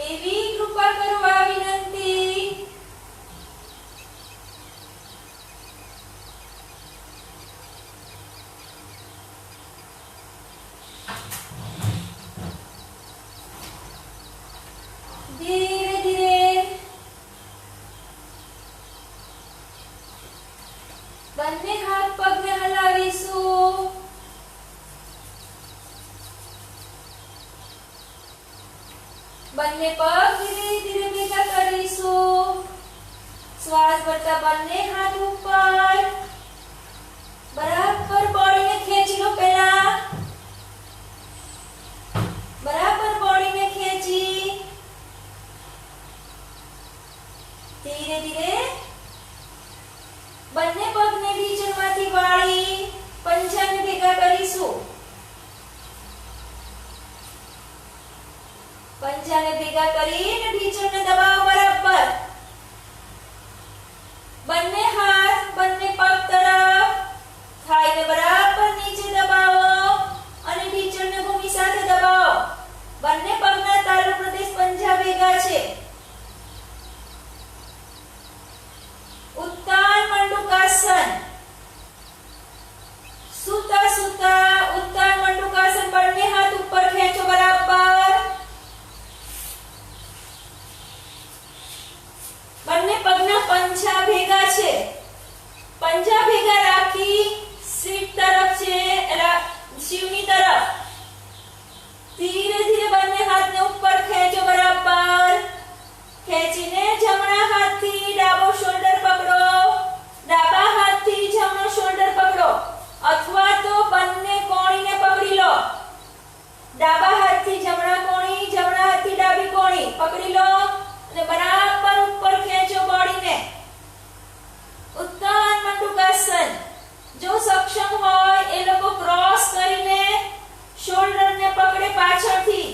એવી કૃપા કરવા વિનંતી. ધીરે ધીરે બંને હાથ પગને હલાવીશું. બંને પગ ધીરે ધીરે ભેગા કરીશું. શ્વાસ ભરતા બંને હાથ ઉપર. બરાબર બોડીને ખેંચી લો. પહેલા બરાબર બોડીને ખેંચી ધીરે ધીરે બંને પગને ઢીચણમાંથી વાળી પંજાને ભેગા કરીશું. પંજાને ભેગા કરીને ઢીચણને દબાવો બરાબર. બંને હાથ બંને પગ તરફ થાઈને બરાબર નીચે દબાવો અને ઢીચણને ભૂમિ સાથે દબાવો. બંને પગના તાલુ પ્રદેશ પંજા ભેગા છે. ઉત્તાન મંડુકાસન. સૂતા સૂતા ઉત્તાન મંડુકાસન. બંને હાથ ઉપર ખેંચો બરાબર. પંજા ભેગા છે, પંજા ભેગા રાખી સીટ તરફ છે, શિવની તરફ ધીરે ધીરે બંને હાથને ઉપર ખેંચો, બરાબર ખેંચીને જમણા હાથથી ડાબો શોલ્ડર પકડો, ડાબા હાથથી જમણો શોલ્ડર પકડો, અથવા તો બંને કોણીને પકડી લો, ડાબા હાથથી જમણા કોણી, જમણા હાથથી ડાબી કોણી પકડી લો અને બરાબર ઉપર ખેંચો બોડીને. ઉત્તાન મંડુકાસન. જો સક્ષમ હોય એ લોકો ક્રોસ કરીને શોલ્ડરને પકડે પાછળથી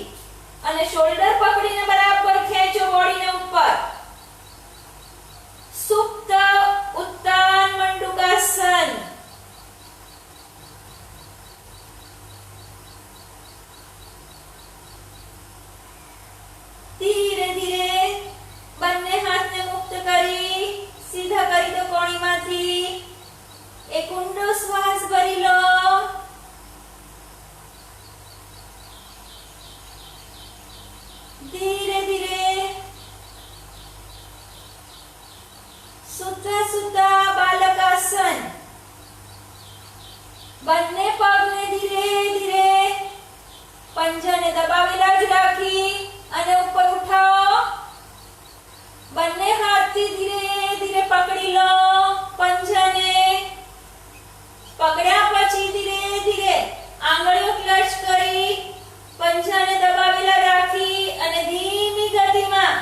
અને શોલ્ડર પકડીને બરાબર ખેંચો બોડીને ઉપર. સુપ્ત ઉત્તાન મંડુકાસન. ધીરે ધીરે બંને હાથને મુક્ત કરી સીધા કરી દો કોણીમાંથી. એક ઊંડો શ્વાસ ભરી લો. ધીરે ધીરે સુતા સુતા બાલકાસન. બંને પગને ધીરે ધીરે પંજાને દબાવેલા જ રાખી અને ઉપર ઉઠાવો. બંને હાથથી ધીરે ધીરે પકડી લો પંજાને. પકડ્યા પછી ધીરે ધીરે આંગળીઓ ક્લચ કરી પંજાને દબાવેલા રાખી અને ધીમી ગતિમાં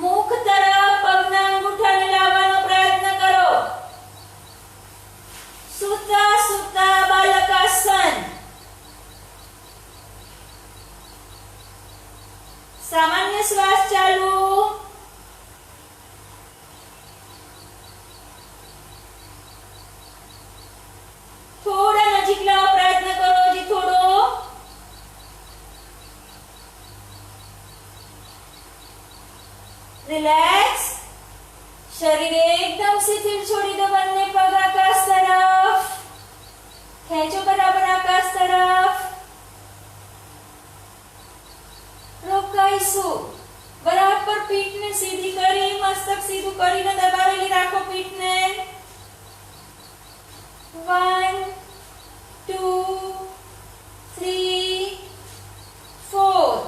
મુખ તરફ પગના અંગૂઠાને લાવવાનો પ્રયત્ન કરો. સુતા સુતા બાલકાસન. સામાન્ય શ્વાસ ચાલુ. થોડા નજીક લાવો પ્રયત્ન કરો, હજી થોડો. રિલેક્સ. શરીર એકદમ શિથિલ છોડી દો. બંને પગ આકાશ તરફ ખેંચો, બરાબર આકાશ તરફ. રોકાઈશું. બરાબર પીઠને સીધી કરી મસ્તક સીધું કરીને દબાવેલી રાખો પીઠને. 1 2 3 4.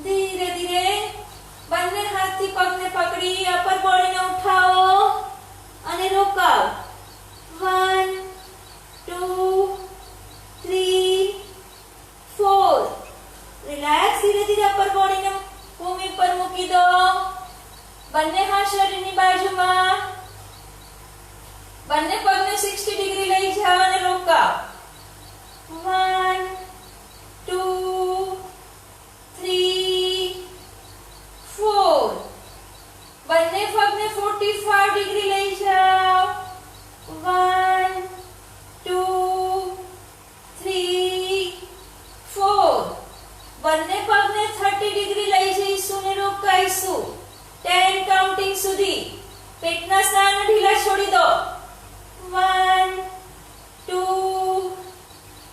ધીરે ધીરે બંને હાથથી પગને પકડી અપર બોડીને ઉઠાવો અને રોકાઓ. 1 2 3 4. રિલેક્સ. ધીરે ધીરે અપર બોડીને ભૂમિ પર મૂકી દો. બંને હાથ શરીરની બાજુમાં. બંને પગને 60 ડિગ્રી લઈ જાઓ અને રોકાઓ. 1 2 3 4. બંને પગને 45 ડિગ્રી લઈ જાઓ. 1 2 3 4. બંને પગને 30 ડિગ્રી લઈ જઈશું અને રોકાઈશું 10 કાઉન્ટિંગ સુધી. પેટના સ્નાયુ ઢીલા છોડી દો. 1 2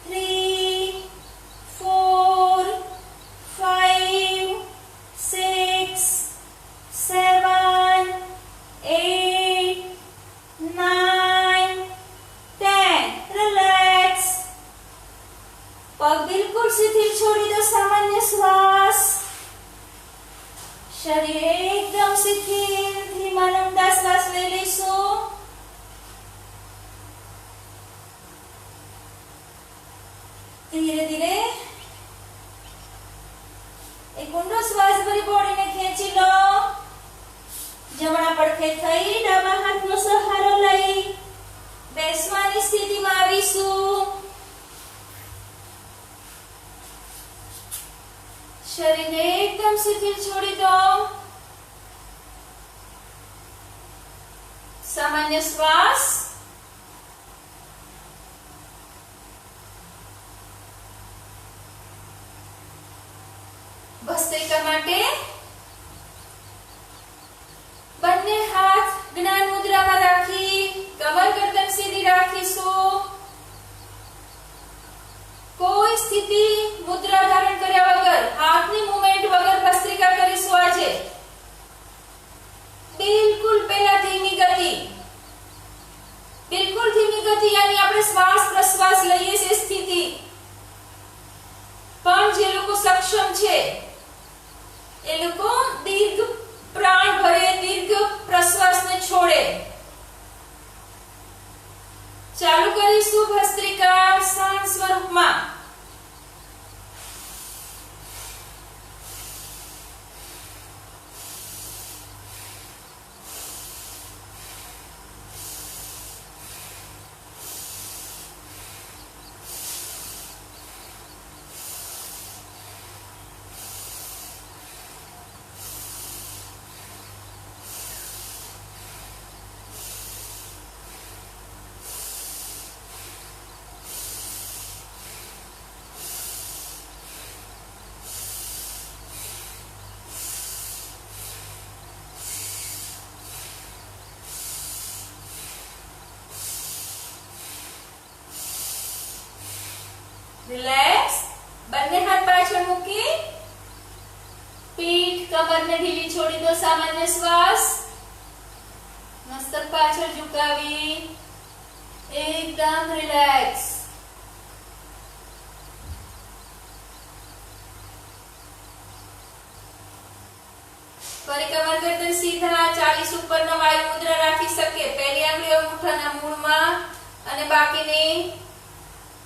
3 4 5 6 7 8 9 10. રિલેક્સ. પગ બિલકુલ શિથિલ છોડી દો. સામાન્ય શ્વાસ. શરીર એકદમ શિથિલ. ધીમા લંબા શ્વાસ લઈ લઈશું. ધીરે ધીરે એક ઊંડો શ્વાસ ભરી બોડીને ખેંચી લો. જમણા પડખે થઈ ડાબા હાથનો સહારો લઈ બેસવાની સ્થિતિમાં આવીશું. શરીરને એકદમ શિથિલ છોડી દો. સામાન્ય શ્વાસ. ભસ્ત્રિકા માટે બંને હાથ જ્ઞાન મુદ્રામાં રાખી કમર ગરદન સીધી રાખીશું. કોઈ સ્થિતિ મુદ્રા ધારણ કર્યા વગર હાથની મૂવમેન્ટ વગર ભસ્ત્રિકા કરીશું. આજે એ લોકો દીર્ઘ પ્રાણ ભરે, દીર્ઘ પ્રશ્વાસને છોડે. ચાલુ કરીશું ભસ્ત્રિકા શાંત સ્વરૂપમાં. રિલેક્સ. બંને હાથ પાછળ મૂકી પીઠ કમરને ઢીલી છોડી દો. સામાન્ય શ્વાસ. મસ્તક પાછળ ઝુકાવી એકદમ રિલેક્સ. ફરી કમર ગરદન સીધા. 40 ઉપરનો વાયુ મુદ્રા રાખી શકે. પહેલી આંગળી અંગૂઠાના મૂળમાં અને બાકીની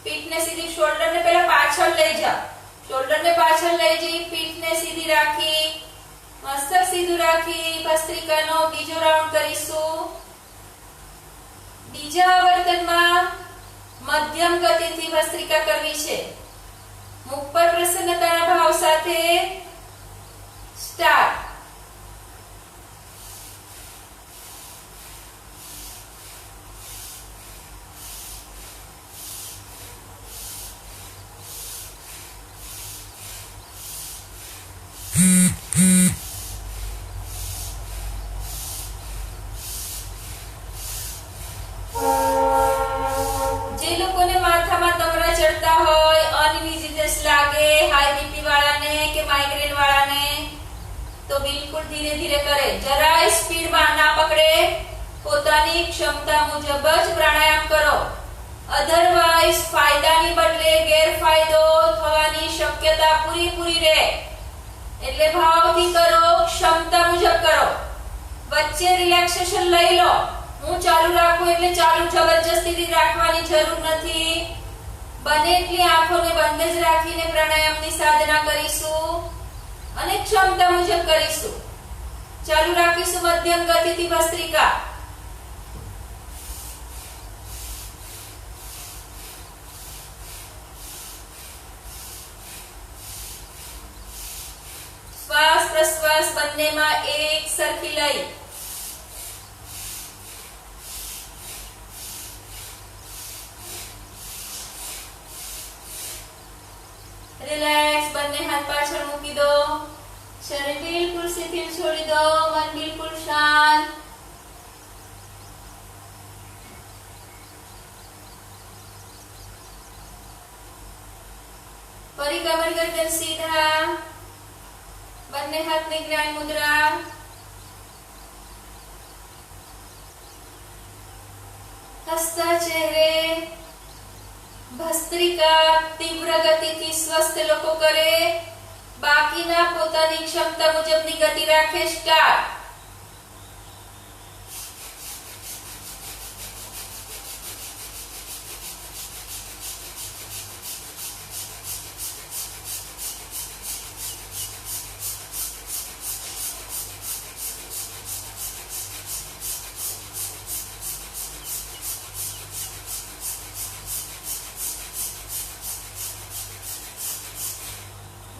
પીઠને સીધી. શોલ્ડરને પહેલા પાછળ લઈ જાઓ. શોલ્ડરને પાછળ લઈ જઈ પીઠને સીધી રાખી, મસ્તક સીધું રાખી ભસ્ત્રિકાનો બીજો રાઉન્ડ કરીશું. બીજા આવર્તનમાં મધ્યમ ગતિથી ભસ્ત્રિકા કરવી છે. મુખ પર પ્રસન્નતાના ભાવ સાથે સ્ટાર્ટ. ધીરે ધીરે કરે. જરાય સ્પીડમાં ના પકડે. પોતાની ક્ષમતા મુજબ જ પ્રાણાયામ કરો. અધરવાઇઝ ફાયદાની બદલે ગેરફાયદો થવાની શક્યતા પૂરી રહે. એટલે ભાવથી કરો, ક્ષમતા મુજબ કરો. વચ્ચે રિલેક્સેશન લઈ લો. હું ચાલુ રાખું એટલે ચાલુ જબરજસ્તીથી રાખવાની જરૂર નથી. બને એટલી આંખોને બંધ જ રાખીને પ્રાણાયામની સાધના કરીશું અને ક્ષમતા મુજબ કરીશું. ચાલુ રાખીશું મધ્યમ ગતિથી ભસ્ત્રિકા. શ્વાસ પ્રશ્વાસ બંનેમાં એક સરખી લઈ. રિલેક્સ. બંને હાથ પાછળ મૂકી દો. શરીર બિલકુલ શિથિલ છોડી દો. મન બિલકુલ શાંત. ફરી કમર ગરદન સીધા. બંને હાથની જ્ઞાન મુદ્રા. હસતા ચહેરે. ભસ્ત્રિકા તીવ્ર ગતિથી સ્વસ્થ લોકો કરે. બાકીના પોતાની ક્ષમતા મુજબની ગતિ રાખે. સ્ટાર્ટ.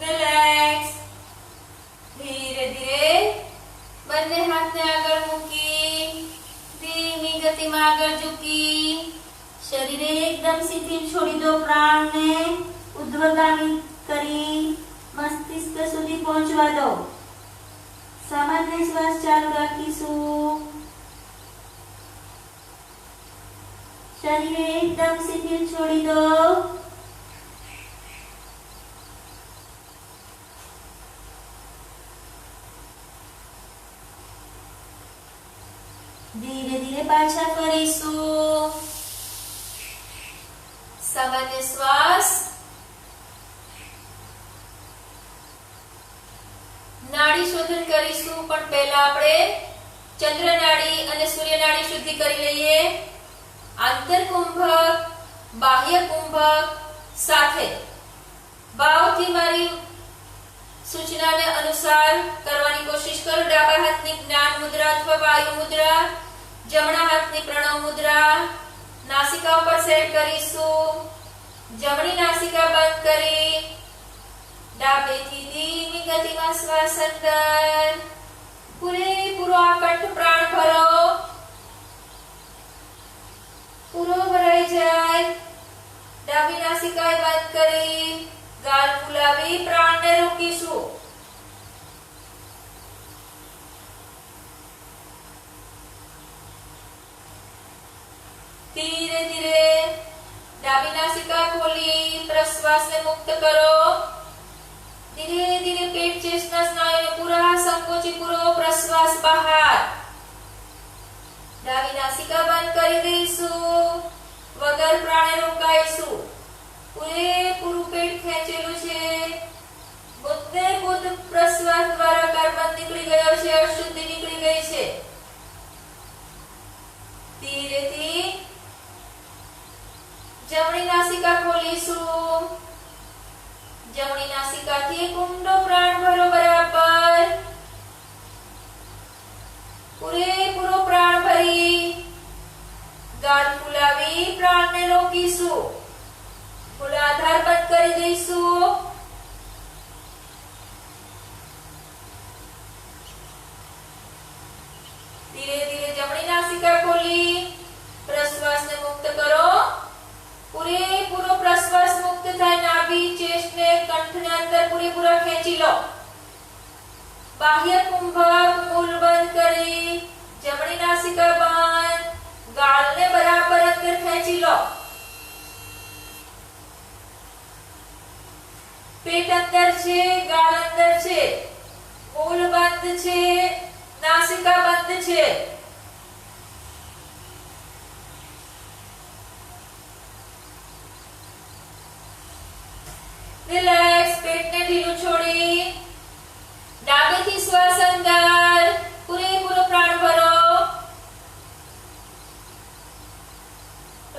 રિલેક્સ. ધીરે ધીરે બંને હાથને આગળ મૂકી ધીમી ગતિમાં આગળ ઝૂકી શરીરે એકદમ શિથિલ છોડી દો. પ્રાણને ઉર્ધ્વગામી કરી મસ્તિષ્ક સુધી પહોંચવા દો. સામાન્ય શ્વાસ ચાલુ રાખીશું. શરીરે એકદમ શિથિલ છોડી દો. ધીરે ધીરે પાછા ફરીશું. સામાન્ય શ્વાસ. નાડી શોધન કરીશું, પણ પહેલા આપણે ચંદ્ર નાડી અને સૂર્ય નાડી શુદ્ધિ કરી લઈએ. આંતર કુંભક બાહ્ય કુંભક સાથે ભાવથી મારી સૂચનાને અનુસાર કરવાની કોશિશ કરો. ડાબા હાથની જ્ઞાન મુદ્રા અથવા વાયુ મુદ્રા, જમણા હાથની પ્રણવ મુદ્રા. નાસિકા ઉપર સેટ કરીશું. જમણી નાસિકા બંધ કરી ડાબેથી ધીમી ગતિમાં શ્વાસ અંદર. પૂરેપૂરો આ કંઠ પ્રાણ ભરો. પૂરો ભરાઈ જાય. ડાબી નાસિકા બંધ કરી ગાલ ફૂલાવી પ્રાણને રોકીશું. ધીરે ધીરે ડાબી નાસિકા ખોલી પ્રશ્વાસને મુક્ત કરો. ધીરે ધીરે પેટ ચેસ્ટના સ્નાયુને પૂરા સંકોચી પૂરો પ્રશ્વાસ બહાર. ડાબી નાસિકા બંધ કરી દઈશું. વગર પ્રાણે રોકાઈશું. પૂરેપૂરું પેટ ખેંચેલું છે. પોતે પોત પ્રશ્વાસ દ્વારા કાર્બન નીકળી ગયો છે, અશુદ્ધિ નીકળી ગઈ છે. ધીરેથી જમણી નાસિકા ખોલીશું. જમણી નાસિકાથી ઊંડો પ્રાણ ભરો બરાબર. પૂરેપૂરો પ્રાણ ભરી ગાળ ફૂલાવી પ્રાણને રોકીશું. મૂલાધાર બંધ કરી દઈશું. ધીરે ધીરે જમણી નાસિકા ખોલી પ્રશ્વાસને મુક્ત કરો. પૂરેપૂરો પ્રશ્વાસ મુક્ત થાય. નાભી ચેસ્ટને કંઠને અંદર પૂરેપૂરા ખેંચી લો. બાહ્ય કુંભક મૂલ બંધ કરી જમણી નાસિકા બંધ. ગાળને બરાબર અંદર ખેંચી લો. પેટ અંદર છે, ગાળ અંદર છે. મૂલ બંધ છે, નાસિકા બંધ છે. રિલેક્સ. પેટને ઢીલું છોડી ડાબેથી શ્વાસ અંદર. પૂરેપૂરો પ્રાણ ભરો.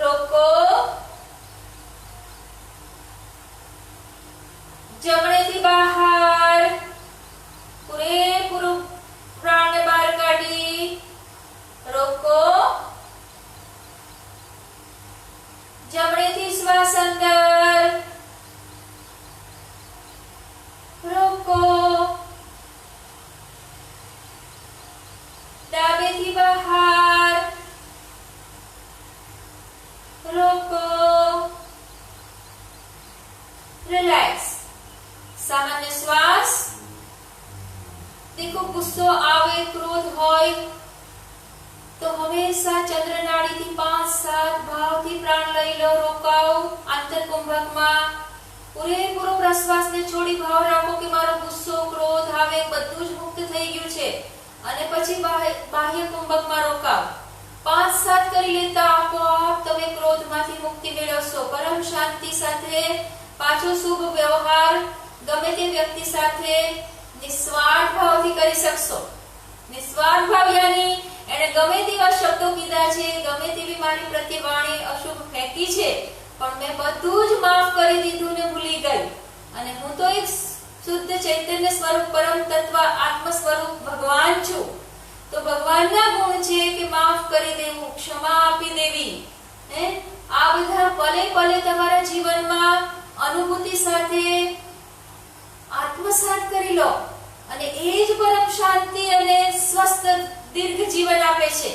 રોકો. જમણેથી બહાર. પૂરેપૂરું પ્રાણને બહાર કાઢી રોકો. જમણેથી શ્વાસ અંદર. રોકો. ડાબેથી બહાર. રોકો. રિલેક્સ. સામાન્ય શ્વાસ. देखो गुस्સો આવે, ક્રોધ હોય તો હંમેશા ચંદ્ર નાડીથી 5-7 ભાવથી પ્રાણ લઈ લો. રોકાઓ. આંતર કુંભકમાં પૂરેપૂરો પ્રશ્વાસને છોડી ભાવ રાખો કે મારો ગુસ્સો, ક્રોધ, આવેગ બધું જ મુક્ત થઈ ગયું છે. અને પછી બાહ્ય કુંભકમાં રોકાવ. 5-7 કરી લેતા આપોઆપ તમે ક્રોધમાંથી મુક્તિ મેળવશો. પરમ શાંતિ સાથે પાછો શુભ વ્યવહાર ગમે તે વ્યક્તિ સાથે નિસ્વાર્થ ભાવથી કરી શકશો. નિસ્વાર્થ ભાવ યાની એને ગમે તેવા શબ્દો કીધા છે, ગમે તેવી મારી પ્રત્યે વાણી અશુભ ફેંકી છે, પણ મેં બધું જ માફ કરી દીધું ને ભૂલી ગઈ. અને હું તો એક શુદ્ધ ચૈતન્ય સ્વરૂપ પરમ તત્વ આત્મ સ્વરૂપ ભગવાન છું. તો ભગવાનના ગુણ છે કે માફ કરી દેવું, ક્ષમા આપી દેવી. આ બધા પલે પલે તમારા જીવનમાં અનુભૂતિ સાથે આત્મસાત કરી લો અને એ જ પરમ શાંતિ અને સ્વસ્થ દીર્ઘ જીવન આપે છે.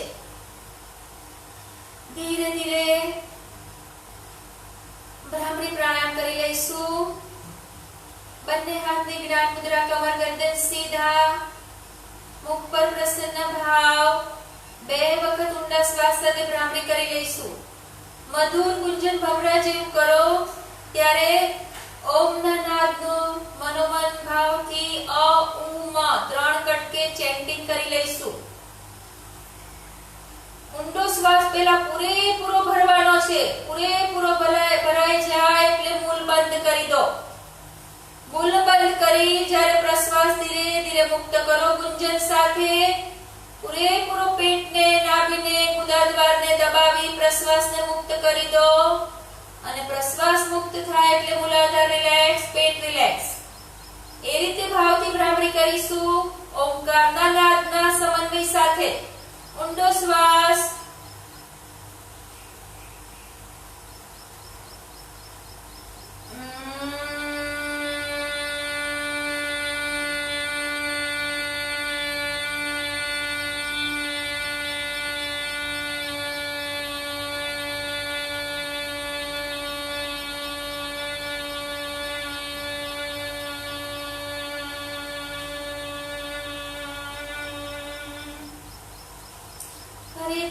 ધીરે ધીરે બ્રાહ્મણી પ્રાણાયામ કરી લઈશું. બંને હાથની જ્ઞાન મુદ્રા, કમર ગરદન સીધા, મુખ પર પ્રસન્ન ભાવ. 2 વખત ઊંડા શ્વાસ સાથે બ્રાહ્મણી કરી લઈશું. મધુર ગુંજન ભમરા જેવું કરો. ત્યારે ઓમના નાદનું મનોમન ભાવથી અ ઉ મ 3 કટકે ચેન્ટિંગ કરી લઈશું. ઊંડો શ્વાસ પહેલા પૂરેપૂરો ભરવાનો છે. પૂરેપૂરો ભરાઈ જાય એટલે મૂલ બંધ કરી દો. બોલનો બંધ કરી જ્યારે પ્રશ્વાસ ધીરે ધીરે મુક્ત કરો ગુંજન સાથે પૂરેપૂરો પેટને નાભીને ગુદાદ્વારને દબાવી પ્રશ્વાસને મુક્ત કરી દો અને પ્રશ્વાસ મુક્ત થાય એટલે મૂલાધાર રિલેક્સ પેટ રિલેક્સ એ રીતે ભાવથી ભ્રામરી કરીશું ઓમકારના નાદના સમન્વય સાથે ઊંડો શ્વાસ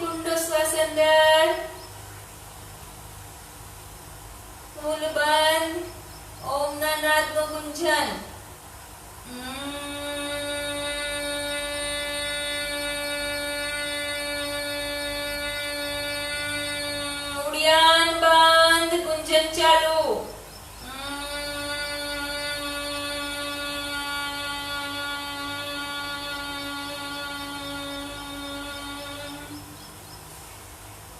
ઊંડો શ્વાસ અંદર મૂલ બંધ ઓમના નાદનું ગુંજન ઉડિયાન બંધ ગુંજન ચાલુ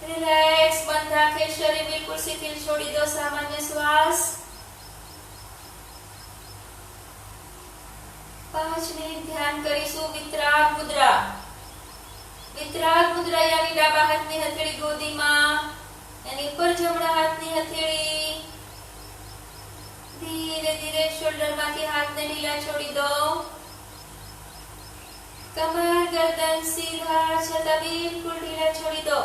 રિલેક્સ બંધ રાખે શરીર બિલકુલ શિથિલ છોડી દો સામાન્ય શ્વાસ 5 મિનિટ ધ્યાન કરીશું વિતરાગ મુદ્રા યાની ડાબા હાથની હથેળી ગોદીમાં એની ઉપર જમણા હાથની હથેળી ધીરે ધીરે શોલ્ડરમાંથી હાથને ઢીલા છોડી દો કમર ગરદન સીધા છતાં બિલકુલ ઢીલા છોડી દો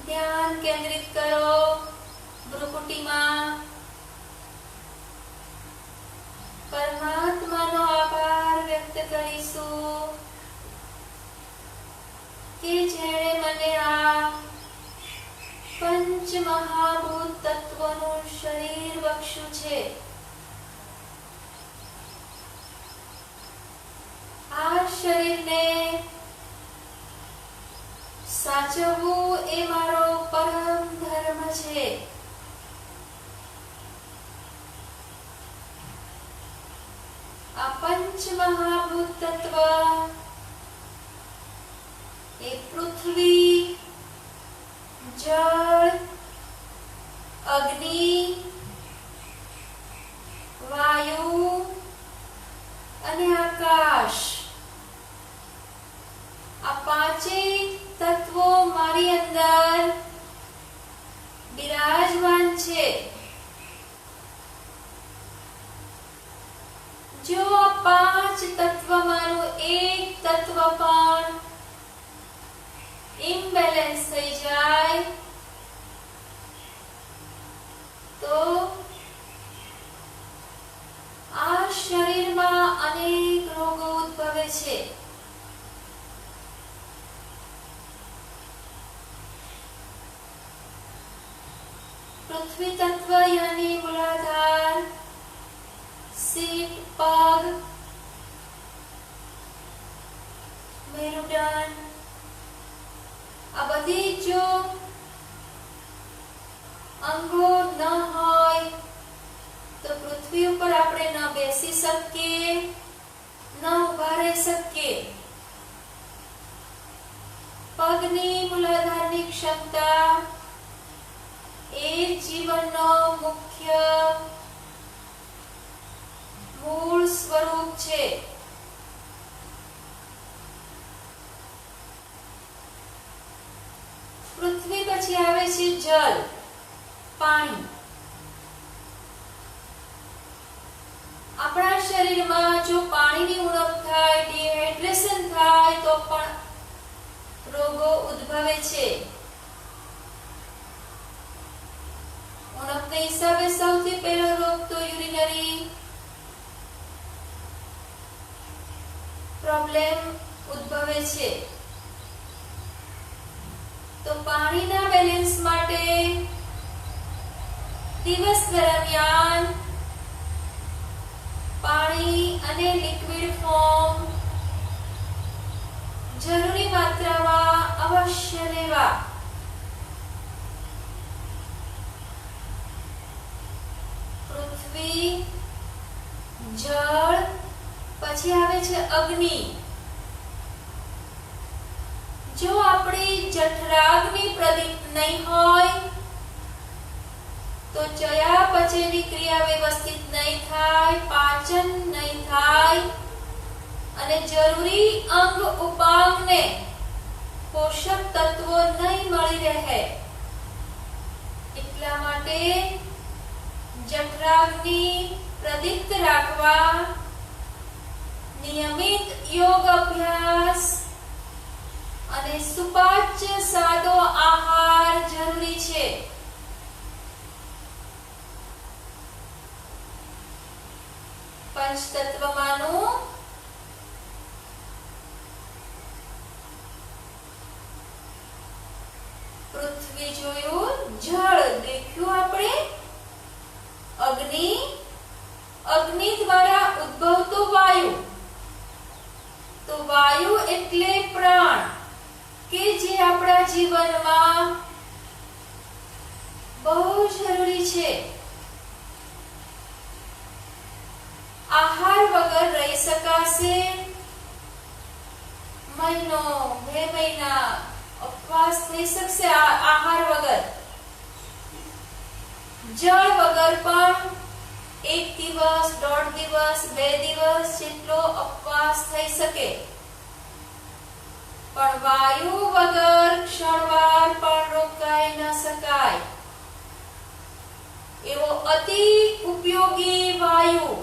ધ્યાન કેન્દ્રિત કરો ભ્રુકુટીમાં પરમાત્માનો આભાર વ્યક્ત કરીશું કે જેણે મને આ પંચ મહાભૂત તત્વનું શરીર બક્ષ્યું છે આ શરીરને સાચવવું એ મારો પરમ ધર્મ છે આ પંચ મહાભૂત તત્વ એ પૃથ્વી જળ અગ્નિ વાયુ અને આકાશ આ પાંચેય તત્વો મારી અંદર બિરાજમાન છે જો આ પાંચ તત્વમાંનું એક તત્વ પણ ઇમ્બેલેન્સ થઈ જાય તો આ શરીરમાં અનેક રોગો ઉદ્ભવે છે પૃથ્વી તત્વ યાની મૂલાધાર સીટ પગ મેરુદંડ આ બધી જો અંગો ન હોય તો પૃથ્વી ઉપર આપણે ન બેસી શકીએ ન ઊભા રહી શકીએ પગની મૂલાધારની ક્ષમતા એ જીવનનો મુખ્ય મૂળ સ્વરૂપ છે પૃથ્વી પછી આવે છે જલ પાણી આપણા શરીરમાં જો પાણીની ઉણપ થાય ડિહાઇડ્રેશન થાય તો પણ રોગો ઉદ્ભવે છે ઉણપના હિસાબે સૌથી પહેલો રોગ તો યુરિનરી પ્રોબ્લેમ ઉદ્ભવે છે તો પાણીના બેલેન્સ માટે દિવસ દરમિયાન પાણી અને લિક્વિડ ફોર્મ જરૂરી માત્રામાં અવશ્ય લેવા પૃથ્વી, જળ, પછી આવે છે અગ્નિ. જો આપણી જઠરાગ્નિ પ્રદીપ્ત નહીં હોય તો ચયાપચયની ક્રિયા વ્યવસ્થિત નહીં થાય, પાચન નહીં થાય અને જરૂરી અંગ ઉપાંગને પોષક તત્વો નહીં મળી રહે. એટલા માટે જઠરાગ્નિ પ્રદીપ્ત રાખવા નિયમિત યોગ અભ્યાસ અને સુપાચ્ય સાદો આહાર જરૂરી છે. પંચતત્વમાંનું પૃથ્વી જોયું, જળ દેખ્યું આપણે, અગ્નિ, અગ્નિ દ્વારા ઉદ્ભવતો વાયુ. તો વાયુ એટલે પ્રાણ કે જે આપણા જીવનમાં બહુ જરૂરી છે. આહાર વગર રહી શકાશે? મહિનો, 2 મહિના ઉપવાસ થઈ શકશે આહાર વગર. જળ વગર પણ 1 દિવસ, 1.5 દિવસ, 2 દિવસ જેટલો ઉપવાસ થઈ શકે. પણ વાયુ વગર ક્ષણવાર પણ રોકાઈ ન શકાય. એવો અતિ ઉપયોગી વાયુ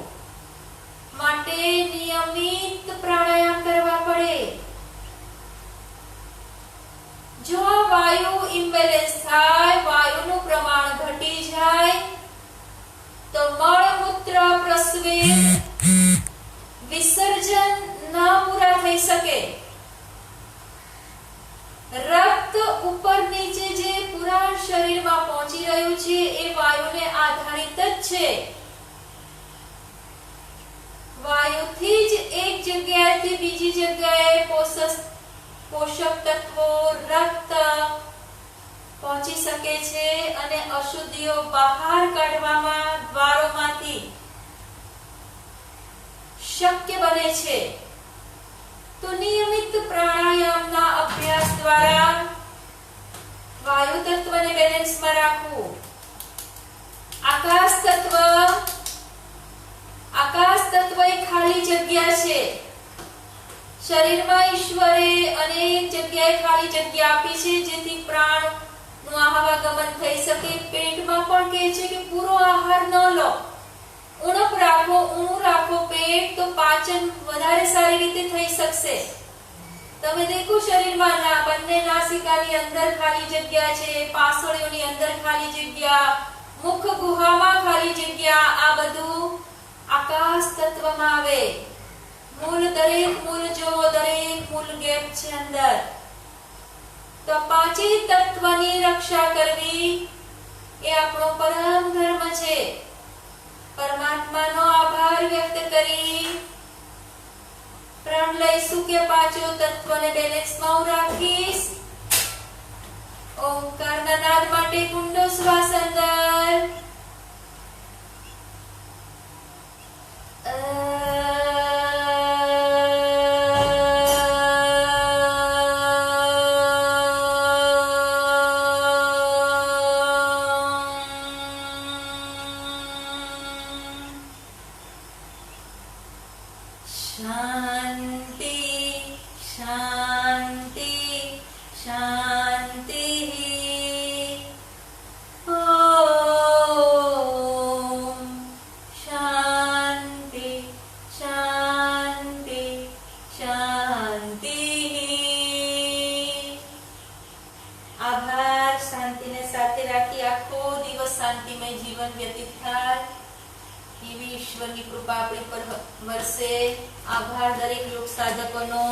માટે નિયમિત પ્રાણાયામ કરવા પડે. જો વાયુ ઇમ્બેલેન્સ થાય, વાયુનું પ્રમાણ ઘટી જાય તો મળમૂત્ર પ્રસ્વેદ વિસર્જન ન પૂરા થઈ શકે. રક્ત ઉપર નીચે જે પૂરા શરીરમાં પહોંચી રહ્યું છે એ વાયુને આધારિત જ છે. વાયુથી જ એક જગ્યાએથી બીજી જગ્યાએ પોષક તત્વો, રક્ત પહોંચી શકે છે અને અશુદ્ધિઓ બહાર કાઢવામાં દ્વારોમાંથી શક્ય બને છે. તો નિયમિત પ્રાણાયામના અભ્યાસ દ્વારા વાયુ તત્વને બેલેન્સમાં રાખવું. આકાશ તત્વ એ ખાલી જગ્યા છે. શરીરમાં ઈશ્વરે અનેક જગ્યાએ ખાલી જગ્યા આપી છે જેથી પ્રાણનું આવાગમન થઈ શકે. પેટમાં પણ કહે છે કે પૂરો આહાર ન લો, ઊણપ રાખો, ઊણું રાખો પેટ, તો પાચન વધારે સારી રીતે થઈ શકશે. તમે દેખો શરીરમાં બંને નાસિકાની અંદર ખાલી જગ્યા છે, પાસળીઓની અંદર ખાલી જગ્યા, મુખ ગુહામાં ખાલી જગ્યા. આ બધું આકાશ તત્વમાં આવે. દરેક મૂળ જો દરેક મૂળ ગેપ છે અંદર. તો પાંચે તત્વની રક્ષા કરવી એ આપણો પરમ ધર્મ છે. પરમાત્માનો આભાર વ્યક્ત કરી પ્રણ લઈશું કે પાંચો તત્વને બેલેન્સમાં હું રાખીશ. ઓમકારના નાદ માટે કુંડો શ્વાસ અંદર, શાંતિ શાંતિ શાંતિ. ઓમ શાંતિ શાંતિ શાંતિ. આભાર. શાંતિને સાથે રાખી આખો દિવસ શાંતિમય જીવન વ્યતીત થાય એવી ઈશ્વરની કૃપા આપણી પર વરસે. આભાર દરેક યોગ સાધકોનો.